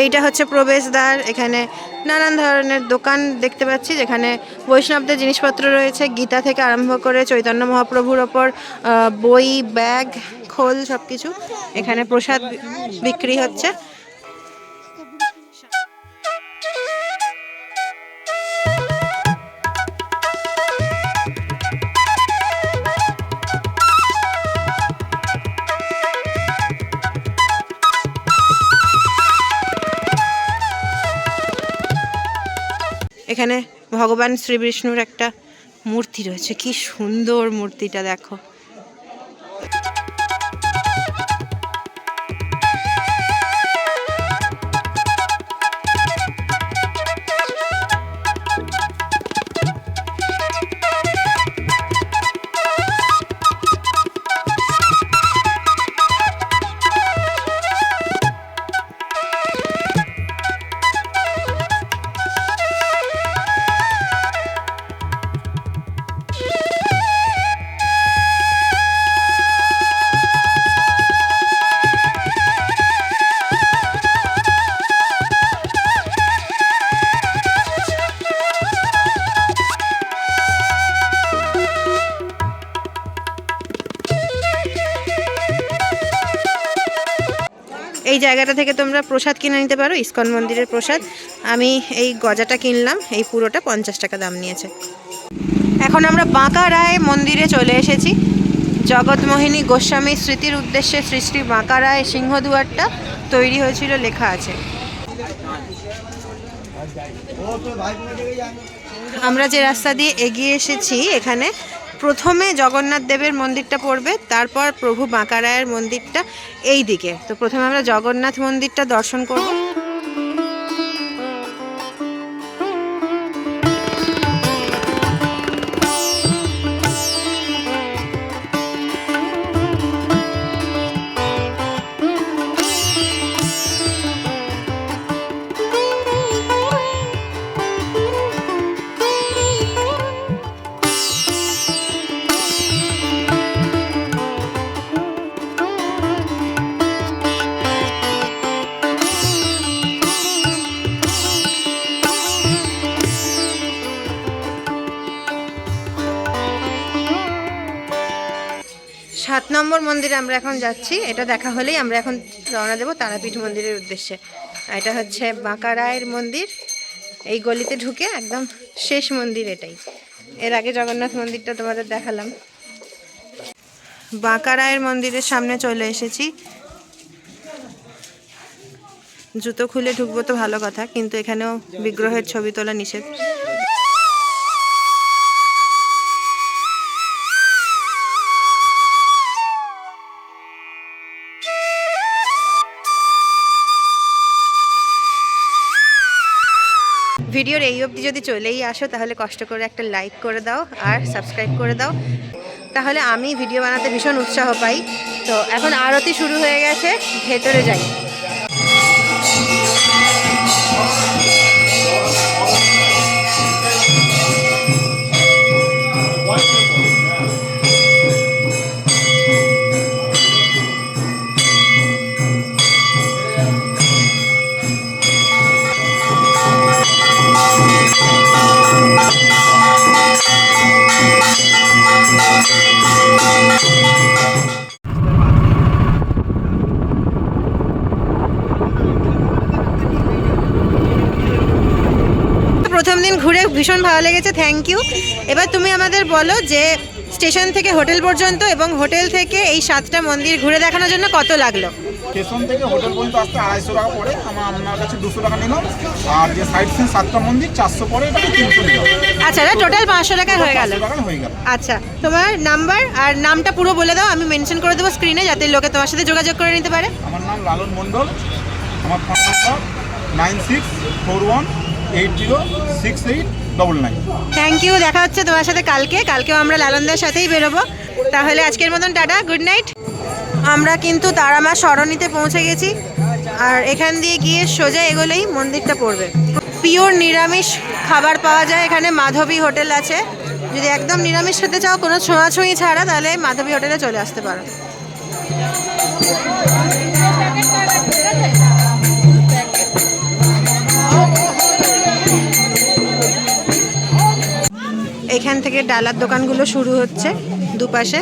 এইটা হচ্ছে প্রবেশদ্বার। এখানে নানান ধরনের দোকান দেখতে পাচ্ছি, যেখানে বৈষ্ণবদের জিনিসপত্র রয়েছে, গীতা থেকে আরম্ভ করে চৈতন্য মহাপ্রভুর ওপর বই, ব্যাগ, খোল সব কিছু। এখানে প্রসাদ বিক্রি হচ্ছে। এখানে ভগবান শ্রী বিষ্ণুর একটা মূর্তি রয়েছে, কি সুন্দর মূর্তিটা দেখো। এই জায়গাটা থেকে তোমরা প্রসাদ কিনে নিতে পারো, ইস্কন মন্দিরের প্রসাদ। আমি এই গজাটা কিনলাম, এই পুরোটা 50 টাকা দাম নিয়েছে। এখন আমরা বাঁকা রায় মন্দিরে চলে এসেছি। জগৎমোহিনী গোস্বামী স্মৃতির উদ্দেশ্যে শ্রী শ্রী বাঁকা রায় সিংহদুয়ারটা তৈরি হয়েছিল লেখা আছে। আমরা যে রাস্তা দিয়ে এগিয়ে এসেছি, এখানে প্রথমে জগন্নাথ দেবের মন্দিরটা পড়বে, তারপর প্রভু বাঁকা রায়ের মন্দিরটা এই দিকে। তো প্রথমে আমরা জগন্নাথ মন্দিরটা দর্শন করব। সাত নম্বর মন্দিরে আমরা এখন যাচ্ছি। এটা দেখা হলেই আমরা এখন রওনা দেব তারাপীঠ মন্দিরের উদ্দেশ্যে। এটা হচ্ছে বাঁকা রায়ের মন্দির। এই গলিতে ঢুকে একদম শেষ মন্দির এটাই। এর আগে জগন্নাথ মন্দিরটা তোমাদের দেখালাম। বাঁকা রায়ের মন্দিরের সামনে চলে এসেছি। জুতো খুলে ঢুকবো তো ভালো কথা, কিন্তু এখানেও বিগ্রহের ছবি তোলা নিষেধ। ভিডিওর এই অবধি যদি চলেই আসো তাহলে কষ্ট করে একটা লাইক করে দাও আর সাবস্ক্রাইব করে দাও, তাহলে আমি ভিডিও বানাতে ভীষণ উৎসাহ পাই। তো এখন আরতি শুরু হয়ে গেছে, ভেতরে যাই। প্রথম দিন ঘুরে ভীষণ ভালো লেগেছে, থ্যাংক ইউ। এবার তুমি আমাদের বলো যে স্টেশন থেকে হোটেল পর্যন্ত এবং হোটেল থেকে এই 7টা মন্দির ঘুরে দেখানোর জন্য কত লাগলো? স্টেশন থেকে হোটেল পর্যন্ত আসতে 250 টাকা পড়ে, আমার কাছে 200 টাকা নিলাম। আর যে সাইড সিন 7টা মন্দির 400 পড়ে, এটা 300 নিলাম। আচ্ছা, টোটাল 500 টাকায় হয়ে গেল। 500 টাকায় হয়ে গেল। আচ্ছা, তোমার নাম্বার আর নামটা পুরো বলে দাও, আমি মেনশন করে দেবো স্ক্রিনে, যাতে লোকে তোমার সাথে যোগাযোগ করে নিতে পারে। আমার নাম লালন মণ্ডল, আমার ফোন নাম্বার 9641806899। থ্যাংক ইউ, দেখা হচ্ছে তোমার সাথে কালকেও আমরা লালনদার সাথেই বেরোবো। তাহলে আজকের মতন টাটা, গুড নাইট। আমরা কিন্তু তারামা সরণিতে পৌঁছে গেছি, আর এখান দিয়ে গিয়ে সোজা এগোলেই মন্দিরটা পড়বে। পিওর নিরামিষ খাবার পাওয়া যায় এখানে, মাধবী হোটেল আছে। যদি একদম নিরামিষ খেতে চাও কোনো ছোঁয়াছুঁয়ি ছাড়া, তাহলে মাধবী হোটেলে চলে আসতে পারো। এখান থেকে ডালার দোকানগুলো শুরু হচ্ছে দুপাশে।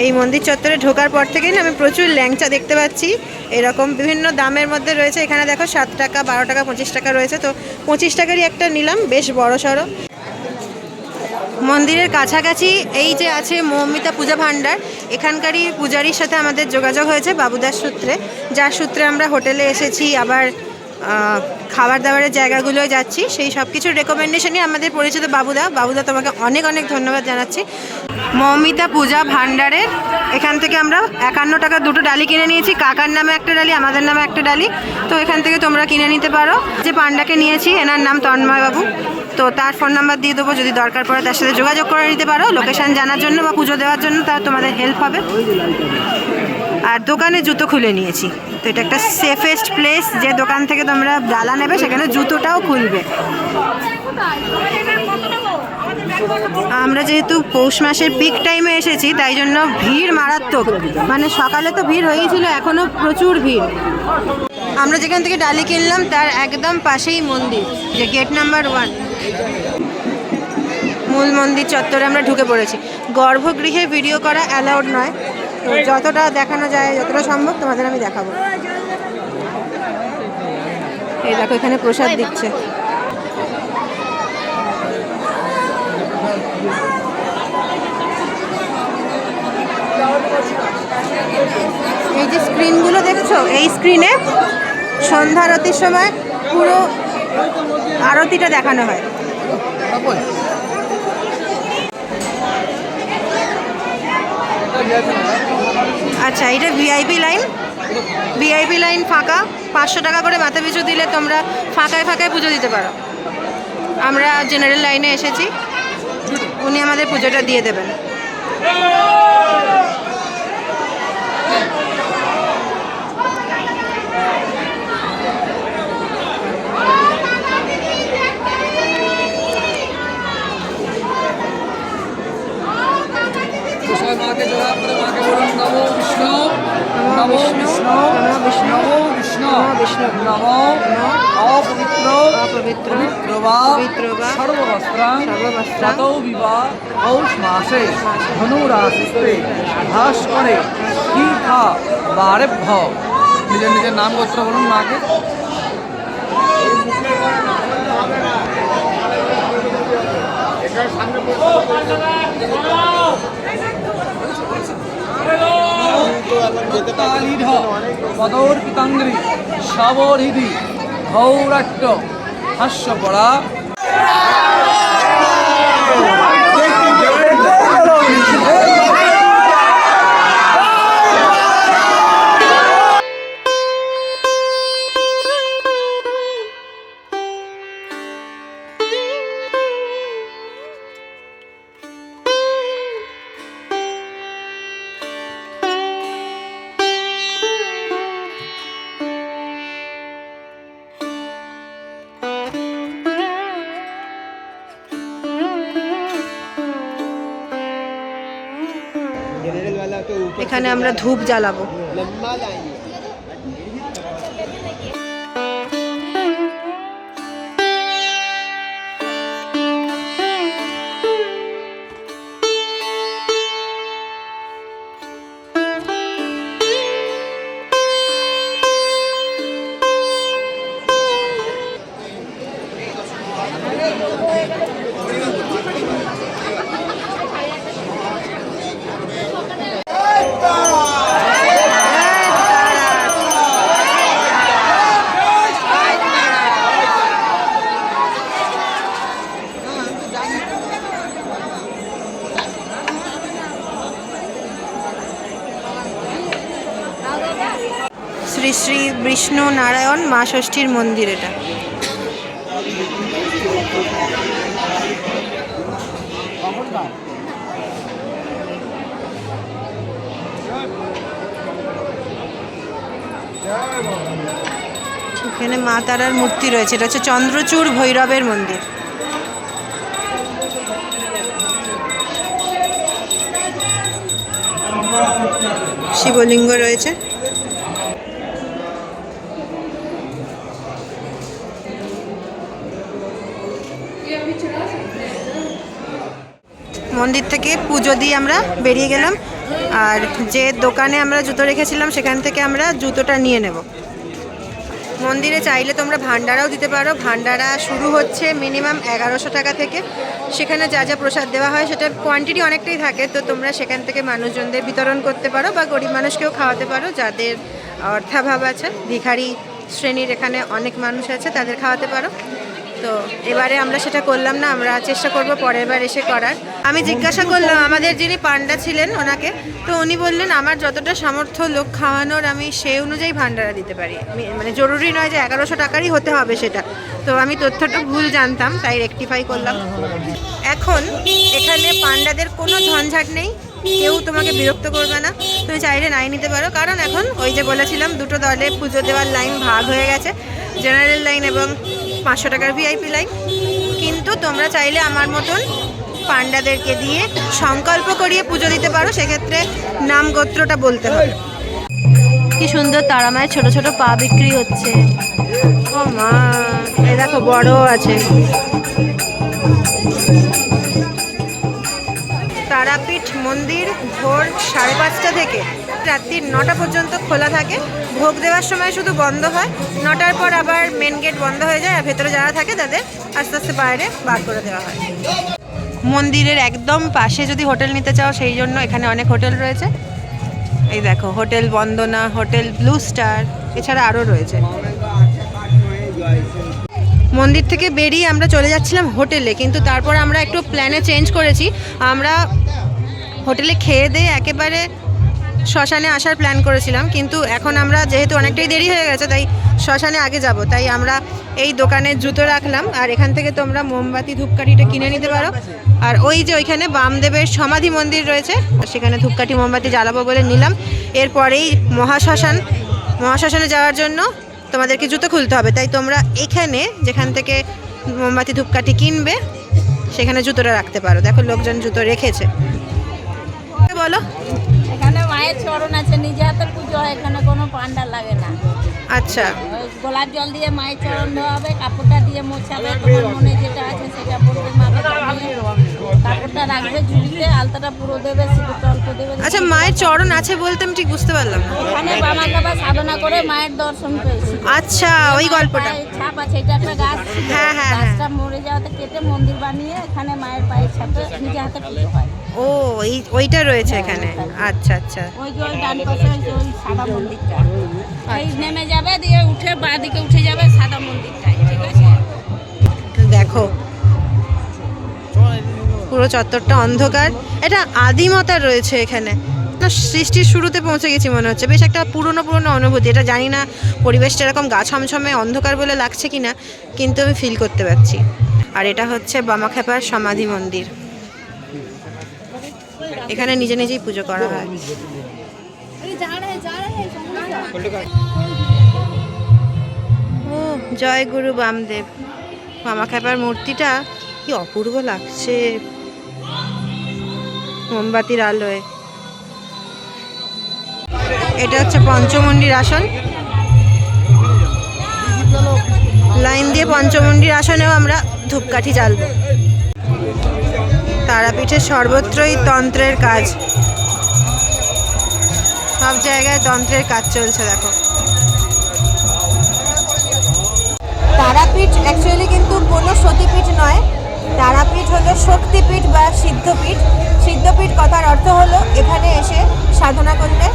এই মন্দির চত্বরে ঢোকার পর থেকেই না আমি প্রচুর ল্যাংচা দেখতে পাচ্ছি, এরকম বিভিন্ন দামের মধ্যে রয়েছে। এখানে দেখো 7 টাকা, 12 টাকা, 25 টাকা রয়েছে, তো 25 টাকারই একটা নিলাম, বেশ বড় সড়ো। মন্দিরের কাছাকাছি এই যে আছে মৌমিতা পূজা ভাণ্ডার, এখানকারই পূজারীর সাথে আমাদের যোগাযোগ হয়েছে বাবুদার সূত্রে, যার সূত্রে আমরা হোটেলে এসেছি, আবার খাবার দাবারের জায়গাগুলোয় যাচ্ছি। সেই সব কিছুর রেকমেন্ডেশনই আমাদের পরিচিত বাবুদা, তোমাকে অনেক অনেক ধন্যবাদ জানাচ্ছি। মৌমিতা পূজা ভাণ্ডারের এখান থেকে আমরা 51 টাকা 2টো ডালি কিনে নিয়েছি, কাকার নামে একটা ডালি, আমাদের নামে একটা ডালি। তো এখান থেকে তোমরা কিনে নিতে পারো। যে পান্ডাকে নিয়েছি এনার নাম তন্ময় বাবু, তো তার ফোন নাম্বার দিয়ে দেবো, যদি দরকার পড়ে তার সাথে যোগাযোগ করে নিতে পারো লোকেশান জানার জন্য বা পুজো দেওয়ার জন্য, তার তোমাদের হেল্প হবে। আর দোকানে জুতো খুলে নিয়েছি, তো এটা একটা সেফেস্ট প্লেস, যে দোকান থেকে তোমরা ডালা নেবে সেখানে জুতোটাও খুলবে। আমরা যেহেতু পৌষ মাসের পিক টাইমে এসেছি, তাই জন্য ভিড় মারাত্মক, মানে সকালে তো ভিড় হয়েই ছিল, এখনও প্রচুর ভিড়। আমরা যেখান থেকে ডালি কিনলাম তার একদম পাশেই মন্দির, যে গেট নাম্বার 1, মূল মন্দির চত্বরে আমরা ঢুকে পড়েছি। গর্ভগৃহে ভিডিও করা অ্যালাউড নয়, তো যতটা দেখানো যায়, যতটা সম্ভব তোমাদের আমি দেখাবো। এই দেখো এখানে প্রসাদ দিচ্ছে। এই যে স্ক্রিনগুলো দেখছো, এই স্ক্রিনে সন্ধ্যা আরতির সময় পুরো আরতিটা দেখানো হয়। আচ্ছা, এটা ভিআইপি লাইন ফাঁকা, 500 টাকা করে মাথা পিছু দিলে তোমরা ফাঁকায় পুজো দিতে পারো। আমরা জেনারেল লাইনে এসেছি, উনি আমাদের পুজোটা দিয়ে দেবেন। মাকে জোড়া করে মাকে বলুন নমো বিষ্ণু, নমো বিষ্ণু, নমো বিষ্ণু, বিষ্ণু বিষ্ণু, নমো অপবিত্র পবিত্র বা সর্ববস্ত্রাং ততো বিবাহ পৌষ মাসে ধনুরাশিতে ভাস করে তীর্থা বারেভ্য। নিজের নিজের নাম গোত্র বলুন মাকে। ভক্তালীঢ পদর্পিতাঙ্গ্রি সাবরিধি ঘৌরাট্য হাস্যপরা এখানে আমরা ধূপ জ্বালাবো। শ্রী শ্রী বিষ্ণু নারায়ণ মা ষষ্ঠীর মন্দির এটা। এখানে মা তারার মূর্তি রয়েছে, এটা হচ্ছে চন্দ্রচূড় ভৈরবের মন্দির। শিবলিঙ্গ রয়েছে। মন্দির থেকে পুজো দিয়ে আমরা বেরিয়ে গেলাম, আর যে দোকানে আমরা জুতো রেখেছিলাম সেখান থেকে আমরা জুতোটা নিয়ে নেব। মন্দিরে চাইলে তোমরা ভান্ডারাও দিতে পারো। ভান্ডারা শুরু হচ্ছে মিনিমাম 1100 টাকা থেকে। সেখানে যা যা প্রসাদ দেওয়া হয় সেটার কোয়ান্টিটি অনেকটাই থাকে, তো তোমরা সেখান থেকে মানুষজনদের বিতরণ করতে পারো বা গরিব মানুষকেও খাওয়াতে পারো। যাদের অর্থাভাব আছে, ভিখারি শ্রেণীর এখানে অনেক মানুষ আছে, তাদের খাওয়াতে পারো। তো এবারে আমরা সেটা করলাম না, আমরা চেষ্টা করব পরের বার এসে করার। আমি জিজ্ঞাসা করলাম আমাদের যিনি পান্ডা ছিলেন ওনাকে, তো উনি বললেন আমার যতটা সামর্থ্য লোক খাওয়ানোর আমি সেই অনুযায়ী ভান্ডারা দিতে পারি, মানে জরুরি নয় যে 1100 টাকারই হতে হবে সেটা। তো আমি তথ্যটা ভুল জানতাম, তাই রেকটিফাই করলাম। এখন এখানে পান্ডাদের কোনো ঝঞ্ঝাট নেই, কেউ তোমাকে বিরক্ত করবে না, তুমি চাইলে নাই নিতে পারো। কারণ এখন ওই যে বলেছিলাম দুটো দলে পুজো দেওয়ার লাইন ভাগ হয়ে গেছে, জেনারেল লাইন এবং 500 টাকার ভিআইপি লাইন। কিন্তু তোমরা চাইলে আমার মতন পান্ডাদেরকে দিয়ে সংকল্প করিয়ে পুজো দিতে পারো, সেক্ষেত্রে নাম গোত্রটা বলতে হবে। কি সুন্দর তারামায়ের ছোট ছোট পা বিক্রি হচ্ছে। ও মা, এই দেখো বড় আছে। তারাপীঠ মন্দির ভোর 5:30 থেকে রাত্রি 9টা পর্যন্ত খোলা থাকে। ভোগ দেওয়ার সময় শুধু বন্ধ হয়, 9টার পর আবার মেন গেট বন্ধ হয়ে যায়, আর ভেতরে যারা থাকে তাদের আস্তে আস্তে বাইরে বার করে দেওয়া হয়। মন্দিরের একদম পাশে যদি হোটেল নিতে চাও সেই জন্য এখানে অনেক হোটেল রয়েছে। এই দেখো, হোটেল বন্দনা, হোটেল ব্লু স্টার, এছাড়া আরও রয়েছে। মন্দির থেকে বেরিয়ে আমরা চলে যাচ্ছিলাম হোটেলে, কিন্তু তারপর আমরা একটু প্ল্যানে চেঞ্জ করেছি। আমরা হোটেলে খেয়ে দিয়ে একেবারে শ্মশানে আসার প্ল্যান করেছিলাম, কিন্তু এখন আমরা যেহেতু অনেকটাই দেরি হয়ে গেছে তাই শ্মশানে আগে যাব। তাই আমরা এই দোকানে জুতো রাখলাম, আর এখান থেকে তোমরা মোমবাতি ধূপকাঠিটা কিনে নিতে পারো। আর ওই যে ওইখানে বামদেবের সমাধি মন্দির রয়েছে, সেখানে ধূপকাঠি মোমবাতি জ্বালাবো বলে নিলাম। এরপরেই মহাশ্মশানে যাওয়ার জন্য তোমাদেরকে জুতো খুলতে হবে, তাই তোমরা এখানে যেখান থেকে মোমবাতি ধূপকাঠি কিনবে সেখানে জুতোটা রাখতে পারো। দেখো লোকজন জুতো রেখেছে। বলো, এখানে মায়ের চরণ আছে, নিজে হাতে পুজো হয়, এখানে কোনো পান্ডা লাগে না। আচ্ছা, ওই গোলাপ জল দিয়ে মায়ের চরণ ধোয়া হবে, কাপড়টা দিয়ে মোছাবে, তোমার মনে যেটা আছে সেটা বলবে মাকে জানিয়ে, কাপড়টা রাখবে ঝুলিতে, আলতাটা পুরো দেবে, সিঁদুরটা অল্প দেবে। আচ্ছা, মায়ের চরণ আছে বলতে আমি ঠিক বুঝতে পারলাম না। এখানে বাবা কাবা সাধনা করে মায়ের দর্শন পেয়েছি। আচ্ছা, ওই গল্পটা। পায়ের ছাপ আছে, এটা একটা গাছ ছিল, হ্যাঁ, হ্যাঁ, হ্যাঁ। গাছটা মরে যাওয়াতে কেটে মন্দির বানিয়ে এখানে মায়ের পায়ের ছাপে নিজে হাতে পুজো হয়। ও, ওইটা রয়েছে এখানে। আচ্ছা আচ্ছা। ওই যে ওই ডান পাশে ওই যে ওই সাদা মন্দিরটা, এই নেমে যাবে দিয়ে উঠে বাঁ দিকে উঠে যাবে সাদা মন্দিরটাই, ঠিক আছে? দেখো পুরো চত্বরটা অন্ধকার। এটা আদিমতা রয়েছে এখানে, না সৃষ্টির শুরুতে পৌঁছে গেছি মনে হচ্ছে। বেশ একটা পুরনো পুরনো অনুভূতি। এটা জানি না পরিবেশটা এরকম গা ছমছমে অন্ধকার বলে লাগছে কিনা, কিন্তু আমি ফিল করতে পারছি। আর এটা হচ্ছে বামাখ্যাপার সমাধি মন্দির। এখানে নিজে নিজেই পুজো করা হয়। ও জয় গুরু বামদেব। বামাখ্যাপার মূর্তিটা কি অপূর্ব লাগছে মোমবাতির আলোয়। এটা হচ্ছে পঞ্চমুণ্ডির আসন। লাইন দিয়ে পঞ্চমুণ্ডির আসনেও আমরা ধূপকাঠি জ্বালব। তারাপীঠে সর্বত্রই তন্ত্রের কাজ, সব জায়গায় তন্ত্রের কাজ চলছে। দেখো, তারাপীঠ অ্যাকচুয়ালি কিন্তু কোনো সতীপীঠ নয়। তারাপীঠ হলো শক্তিপীঠ বা সিদ্ধপীঠ। সিদ্ধপীঠ কথার অর্থ হলো এখানে এসে সাধনা করলে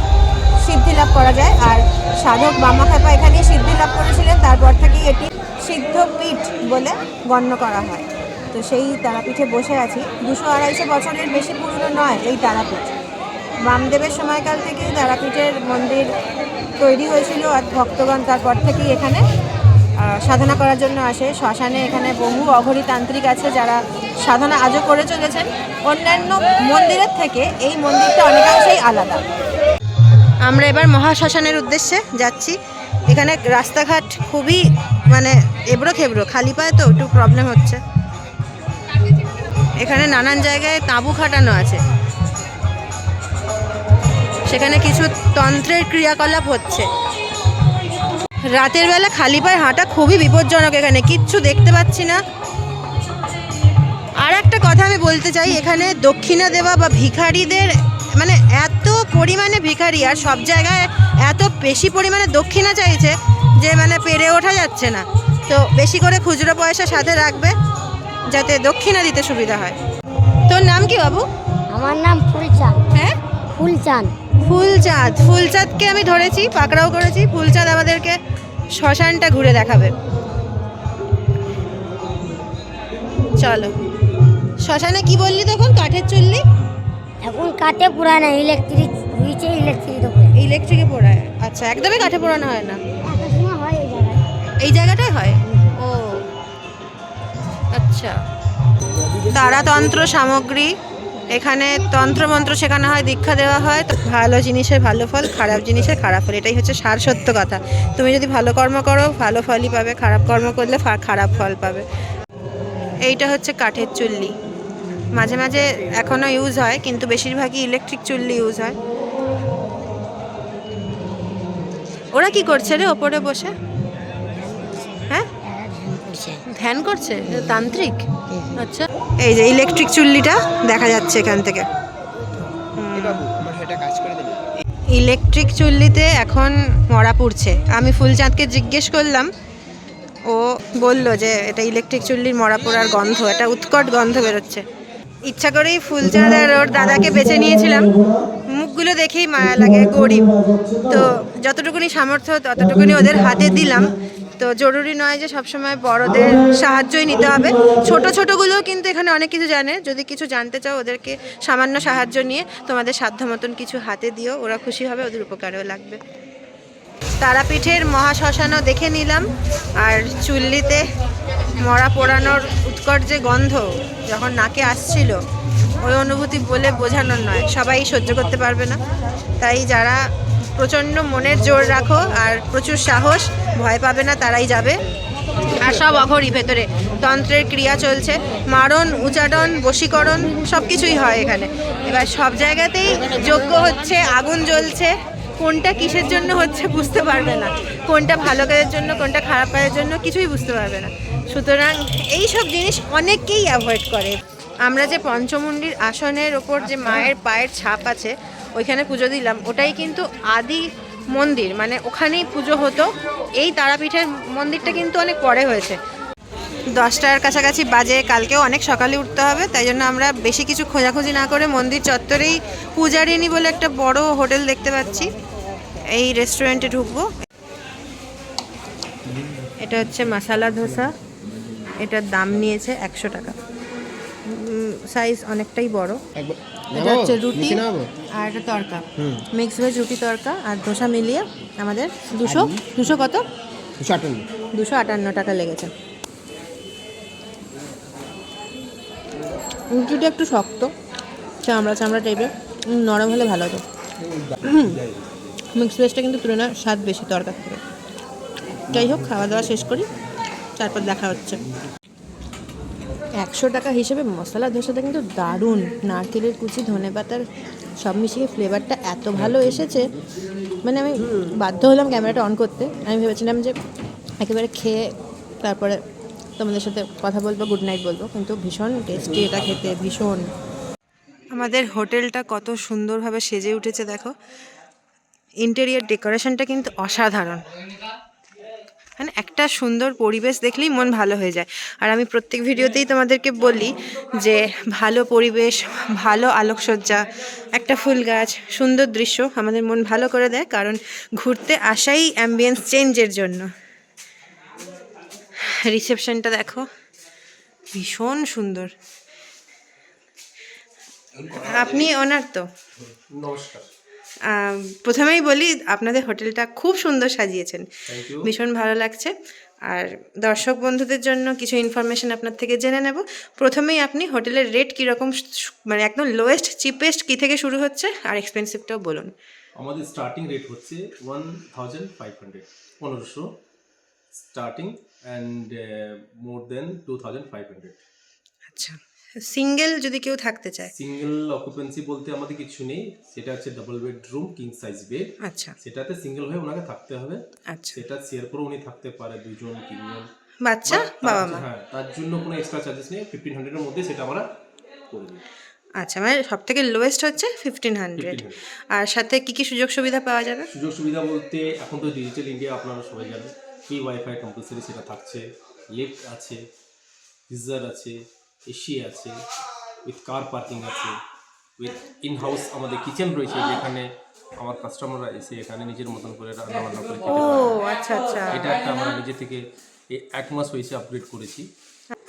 সিদ্ধি লাভ করা যায়। আর সাধক বামাখ্যাপা এখানে সিদ্ধি লাভ করেছিলেন, তারপর থেকেই এটি সিদ্ধপীঠ বলে গণ্য করা হয়। তো সেই তারাপীঠে বসে আছি। 200-250 বছরের বেশি পুরনো নয় এই তারাপীঠ। বামদেবের সময়কাল থেকেই তারাপীঠের মন্দির তৈরি হয়েছিল, আর ভক্তগণ তারপর থেকেই এখানে সাধনা করার জন্য আসে। শ্মশানে এখানে বহু অঘরী তান্ত্রিক আছে যারা সাধনা আজও করে চলেছেন। অন্যান্য মন্দিরের থেকে এই মন্দিরটা অনেকাংশেই আলাদা। আমরা এবার মহাশ্মশানের উদ্দেশ্যে যাচ্ছি। এখানে রাস্তাঘাট খুবই মানে এবড়ো খেবড়ো, খালি পায়ে তো একটু প্রবলেম হচ্ছে। এখানে নানান জায়গায় তাঁবু খাটানো আছে, সেখানে কিছু তন্ত্রের ক্রিয়াকলাপ হচ্ছে। রাতের বেলা খালি পায়ে হাঁটা খুবই বিপজ্জনক, এখানে কিচ্ছু দেখতে পাচ্ছি না। আর একটা কথা আমি বলতে চাই, এখানে দক্ষিণা দেওয়া বা ভিখারিদের মানে এত পরিমাণে ভিখারি, আর সব জায়গায় এত বেশি পরিমাণে দক্ষিণা চাইছে যে মানে পেরে ওঠা যাচ্ছে না। তো বেশি করে খুচরো পয়সা সাথে রাখবে যাতে দক্ষিণা দিতে সুবিধা হয়। তোর নাম কি বাবু? আমার নাম ফুলচাঁদ। হ্যাঁ, ফুলচাঁদ। ফুলচাঁদ। ফুলচাঁদকে আমি ধরেছি, পাকড়াও করেছি। ফুলচাঁদ আমাদেরকে শ্মশানটা ঘুরে দেখাবে। চলো। শ্মশানে কি বললি তখন? কাঠের চুল্লি? এখন কাঠে পোড়ায় না, ইলেকট্রিক হয়েছে, ইলেকট্রিক ইলেকট্রিকে পোড়ায়। আচ্ছা, একদমই কাঠে পোড়ানো হয় না? হয় এই জায়গায়। এই জায়গাটায় হয়? ও আচ্ছা। তারাতন্ত্র সামগ্রী, এখানে তন্ত্রমন্ত্র শেখানো হয়, দীক্ষা দেওয়া হয়। তো ভালো জিনিসের ভালো ফল, খারাপ জিনিসের খারাপ ফল, এটাই হচ্ছে সার সত্য কথা। তুমি যদি ভালো কর্ম করো ভালো ফলই পাবে, খারাপ কর্ম করলে খারাপ ফল পাবে। এইটা হচ্ছে কাঠের চুল্লি। মাঝে মাঝে এখনও ইউজ হয়, কিন্তু বেশিরভাগই ইলেকট্রিক চুল্লি ইউজ হয়। ওরা কি করছে রে ওপরে বসে? হ্যাঁ, ধ্যান করছে, তান্ত্রিক। আচ্ছা, এই যে ইলেকট্রিক চুল্লিটা দেখা যাচ্ছে এখান থেকে। ইলেকট্রিক চুল্লিতে এখন মরা পুড়ছে। আমি ফুলচাঁদকে জিজ্ঞেস করলাম, ও বলল যে এটা ইলেকট্রিক চুল্লির মরা পোড়ার গন্ধ, এটা উৎকট গন্ধ বেরোচ্ছে। ইচ্ছা করেই ফুলচাঁদ আর ওর দাদাকে বেছে নিয়েছিলাম। মুখগুলো দেখেই মায়া লাগে, গরিব তো। যতটুকুনি সামর্থ্য ততটুকুনি ওদের হাতে দিলাম। তো জরুরি নয় যে সবসময় বড়দের সাহায্যই নিতে হবে। ছোট ছোটগুলো কিন্তু এখানে অনেক কিছু জানে। যদি কিছু জানতে চাও ওদেরকে সামান্য সাহায্য নিয়ে তোমাদের সাধ্য মতন কিছু হাতে দিও, ওরা খুশি হবে, ওদের উপকারেও লাগবে। তারাপীঠের মহাশ্মশানও দেখে নিলাম। আর চুল্লিতে মরা পোড়ানোর উৎকট যে গন্ধ যখন নাকে আসছিল, ওই অনুভূতি বলে বোঝানোর নয়, সবাই সহ্য করতে পারবে না। তাই যারা প্রচণ্ড মনের জোর রাখো আর প্রচুর সাহস, ভয় পাবে না, তারাই যাবে। আর সব অঘরী, ভেতরে তন্ত্রের ক্রিয়া চলছে, মারণ, উচাটন, বশীকরণ সব কিছুই হয় এখানে। এবার সব জায়গাতেই যজ্ঞ হচ্ছে, আগুন জ্বলছে, কোনটা কিসের জন্য হচ্ছে বুঝতে পারবে না, কোনটা ভালো কাজের জন্য কোনটা খারাপ কাজের জন্য কিছুই বুঝতে পারবে না। সুতরাং এই সব জিনিস অনেকেই অ্যাভয়েড করে। আমরা যে পঞ্চমুণ্ডির আসনের ওপর যে মায়ের পায়ের ছাপ আছে ওইখানে পুজো দিলাম, ওটাই কিন্তু আদি মন্দির, মানে ওখানেই পুজো হতো। এই তারাপীঠের মন্দিরটা কিন্তু অনেক পরে হয়েছে। 10টার কাছাকাছি বাজে, কালকেও অনেক সকালে উঠতে হবে, তাই জন্য আমরা বেশি কিছু খোঁজাখুঁজি না করে মন্দির চত্বরেই পূজারিনী বলে একটা বড় হোটেল দেখতে পাচ্ছি, এই রেস্টুরেন্টে ঢুকবো। এটা হচ্ছে মশালা ধোসা, এটার দাম নিয়েছে 100 টাকা, সাইজ অনেকটাই বড়। এটা হচ্ছে রুটি আর একটা তড়কা, মিক্স ভেজ রুটি তড়কা আর ধোসা মিলিয়ে আমাদের 200 কত 258 টাকা লেগেছে। রুটিটা একটু শক্ত, চামড়া চামড়া টাইপের, নরম হলে ভালো হতো। মিক্স ভেজটা কিন্তু তুলনায় স্বাদ বেশি তরকার থেকে। যাই হোক, খাওয়া দাওয়া শেষ করি, তারপর দেখা হচ্ছে। 100 টাকা হিসেবে মশলা ধোসাটা কিন্তু দারুণ, নারকেলের কুচি ধনেপাতার সব মিশিয়ে ফ্লেভারটা এত ভালো এসেছে, মানে আমি বাধ্য হলাম ক্যামেরাটা অন করতে। আমি ভেবেছিলাম যে একেবারে খেয়ে তারপরে তোমাদের সাথে কথা বলবো, গুড নাইট বলবো, কিন্তু ভীষণ টেস্টি এটা খেতে, ভীষণ। আমাদের হোটেলটা কত সুন্দরভাবে সেজে উঠেছে দেখো, ইন্টেরিয়ার ডেকোরেশনটা কিন্তু অসাধারণ, মানে একটা সুন্দর পরিবেশ দেখলেই মন ভালো হয়ে যায়। আর আমি প্রত্যেক ভিডিওতেই তোমাদেরকে বলি যে ভালো পরিবেশ, ভালো আলোকসজ্জা, একটা ফুল গাছ, সুন্দর দৃশ্য আমাদের মন ভালো করে দেয়, কারণ ঘুরতে আসাই অ্যাম্বিয়েন্স চেঞ্জের জন্য। রিসেপশনটা দেখো, ভীষণ সুন্দর। আপনি ওনার তো? নমস্কার। প্রথমেই বলি আপনাদের হোটেলটা খুব সুন্দর সাজিয়েছেন, ভীষণ ভালো লাগছে। আর দর্শক বন্ধুদের জন্য কিছু ইনফরমেশন আপনার থেকে জেনে নেব। প্রথমেই আপনি হোটেলের রেট কীরকম, মানে একদম লোয়েস্ট চিপেস্ট কী থেকে শুরু হচ্ছে, আর এক্সপেন্সিভটাও বলুন। আমাদের স্টার্টিং রেট হচ্ছে 1500, 1500 স্টার্টিং, অ্যান্ড মোর দেন 2500। আচ্ছা, সিঙ্গেল যদি কেউ থাকতে চায়? সিঙ্গেল অকুপেন্সি বলতে আমাদের কিছু নেই, সেটা হচ্ছে double bedroom king size bed. আচ্ছা, সেটাতে সিঙ্গেল হয়ে ওনাকে থাকতে হবে। আচ্ছা, সেটা শেয়ার করে উনি থাকতে পারে, 2জন 3জন বাচ্চা বাবা মা। হ্যাঁ, তার জন্য কোনো এক্সট্রা চার্জেস নেই, 1500 এর মধ্যে সেটা আমরা করে দিই। আচ্ছা, মানে সব থেকে লোয়েস্ট হচ্ছে 1500। আর সাথে কি কি সুযোগ সুবিধা পাওয়া যাবে? সুযোগ সুবিধা বলতে এখন তো ডিজিটাল ইন্ডিয়া আপনারা সবাই জানেন, ফ্রি ওয়াইফাই কম্পালসারি সেটা থাকছে, লিফট আছে, গিজার আছে, এসি আছে, উইথ কার পার্কিং আছে, উইথ ইন হাউস আমাদের কিচেন রয়েছে, যেখানে আমার কাস্টমাররা এসে এখানে নিজের মতন করে রান্না বান্না করে খেতে পারে। আচ্ছা আচ্ছা, এটা একটা আমরা নিজে থেকে 1 মাস হয়েছে আপগ্রেড করেছি।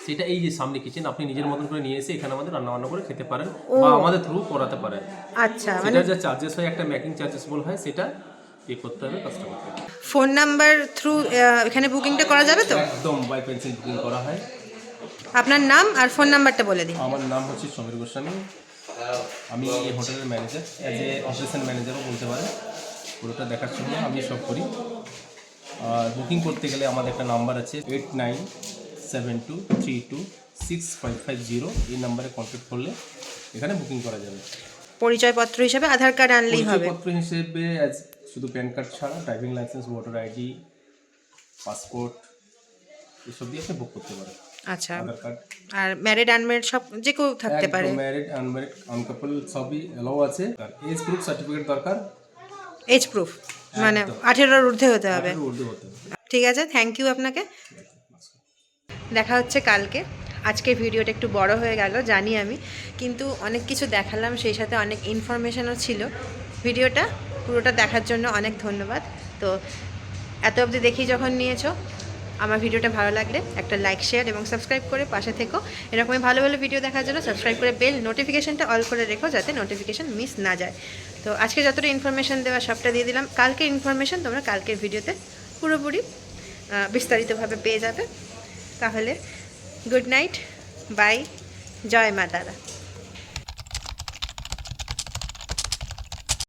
সেটা এই যে সামনে কিচেন, আপনি নিজের মতন করে নিয়ে এসে এখানে আমাদের রান্না বান্না করে খেতে পারেন বা আমাদের থ্রু করাতে পারেন। আচ্ছা, সেটা যে চার্জেস হয়, একটা মেকিং চার্জেস বল হয়, সেটা পে করতে হবে কাস্টমারকে। ফোন নাম্বার থ্রু এখানে বুকিংটা করা যাবে তো? একদম বাই পেন্সিল বুকিং করা হয়। আপনার নাম আর ফোন নাম্বারটা বলে দিন। আমার নাম হচ্ছে সমীর গোস্বামী, আমি এই হোটেলের ম্যানেজার, অ্যাজ এ অপারেশন ম্যানেজারও বলতে পারেন। পুরোটা দেখার জন্য আমি সব করি। আর বুকিং করতে গেলে আমাদের একটা নাম্বার আছে 8972326550, এই নাম্বারে কন্ট্যাক্ট করলে এখানে বুকিং করা যাবে। পরিচয়পত্র হিসেবে আধার কার্ড আনলেই হবে? পরিচয়পত্র হিসেবে শুধু প্যান কার্ড ছাড়া driving licence, voter ID, passport এসব দিয়ে আপনি বুক করতে পারেন। আচ্ছা, আধার কার্ড। আর ম্যারিড আনম্যারিড সব যে কেউ থাকতে পারে? ম্যারিড আনম্যারিড আনকাপল সবই এলাও আছে। আর এজ প্রুফ সার্টিফিকেট দরকার। এজ প্রুফ মানে 18-এর ঊর্ধ্বে হতে হবে? উর্দু হতে হবে। ঠিক আছে, থ্যাংক ইউ আপনাকে। দেখা হচ্ছে কালকে। আজকের ভিডিওটা একটু বড় হয়ে গেল জানি আমি, কিন্তু অনেক কিছু দেখালাম, সেই সাথে অনেক ইনফরমেশনও ছিল। ভিডিওটা পুরোটা দেখার জন্য অনেক ধন্যবাদ। তো এত অবধি দেখি যখন নিয়েছো, আমার ভিডিওটা ভালো লাগলে একটা লাইক, শেয়ার এবং সাবস্ক্রাইব করে পাশে থেকো। এরকমই ভালো ভালো ভিডিও দেখার জন্য সাবস্ক্রাইব করে বেল নোটিফিকেশনটা অল করে রেখো, যাতে নোটিফিকেশন মিস না যায়। তো আজকে যতটা ইনফরমেশন দেওয়া সবটা দিয়ে দিলাম। কালকের ইনফরমেশন তোমরা কালকের ভিডিওতে পুরোপুরি বিস্তারিতভাবে পেয়ে যাবে। তাহলে গুড নাইট, বাই, জয় মা তারা।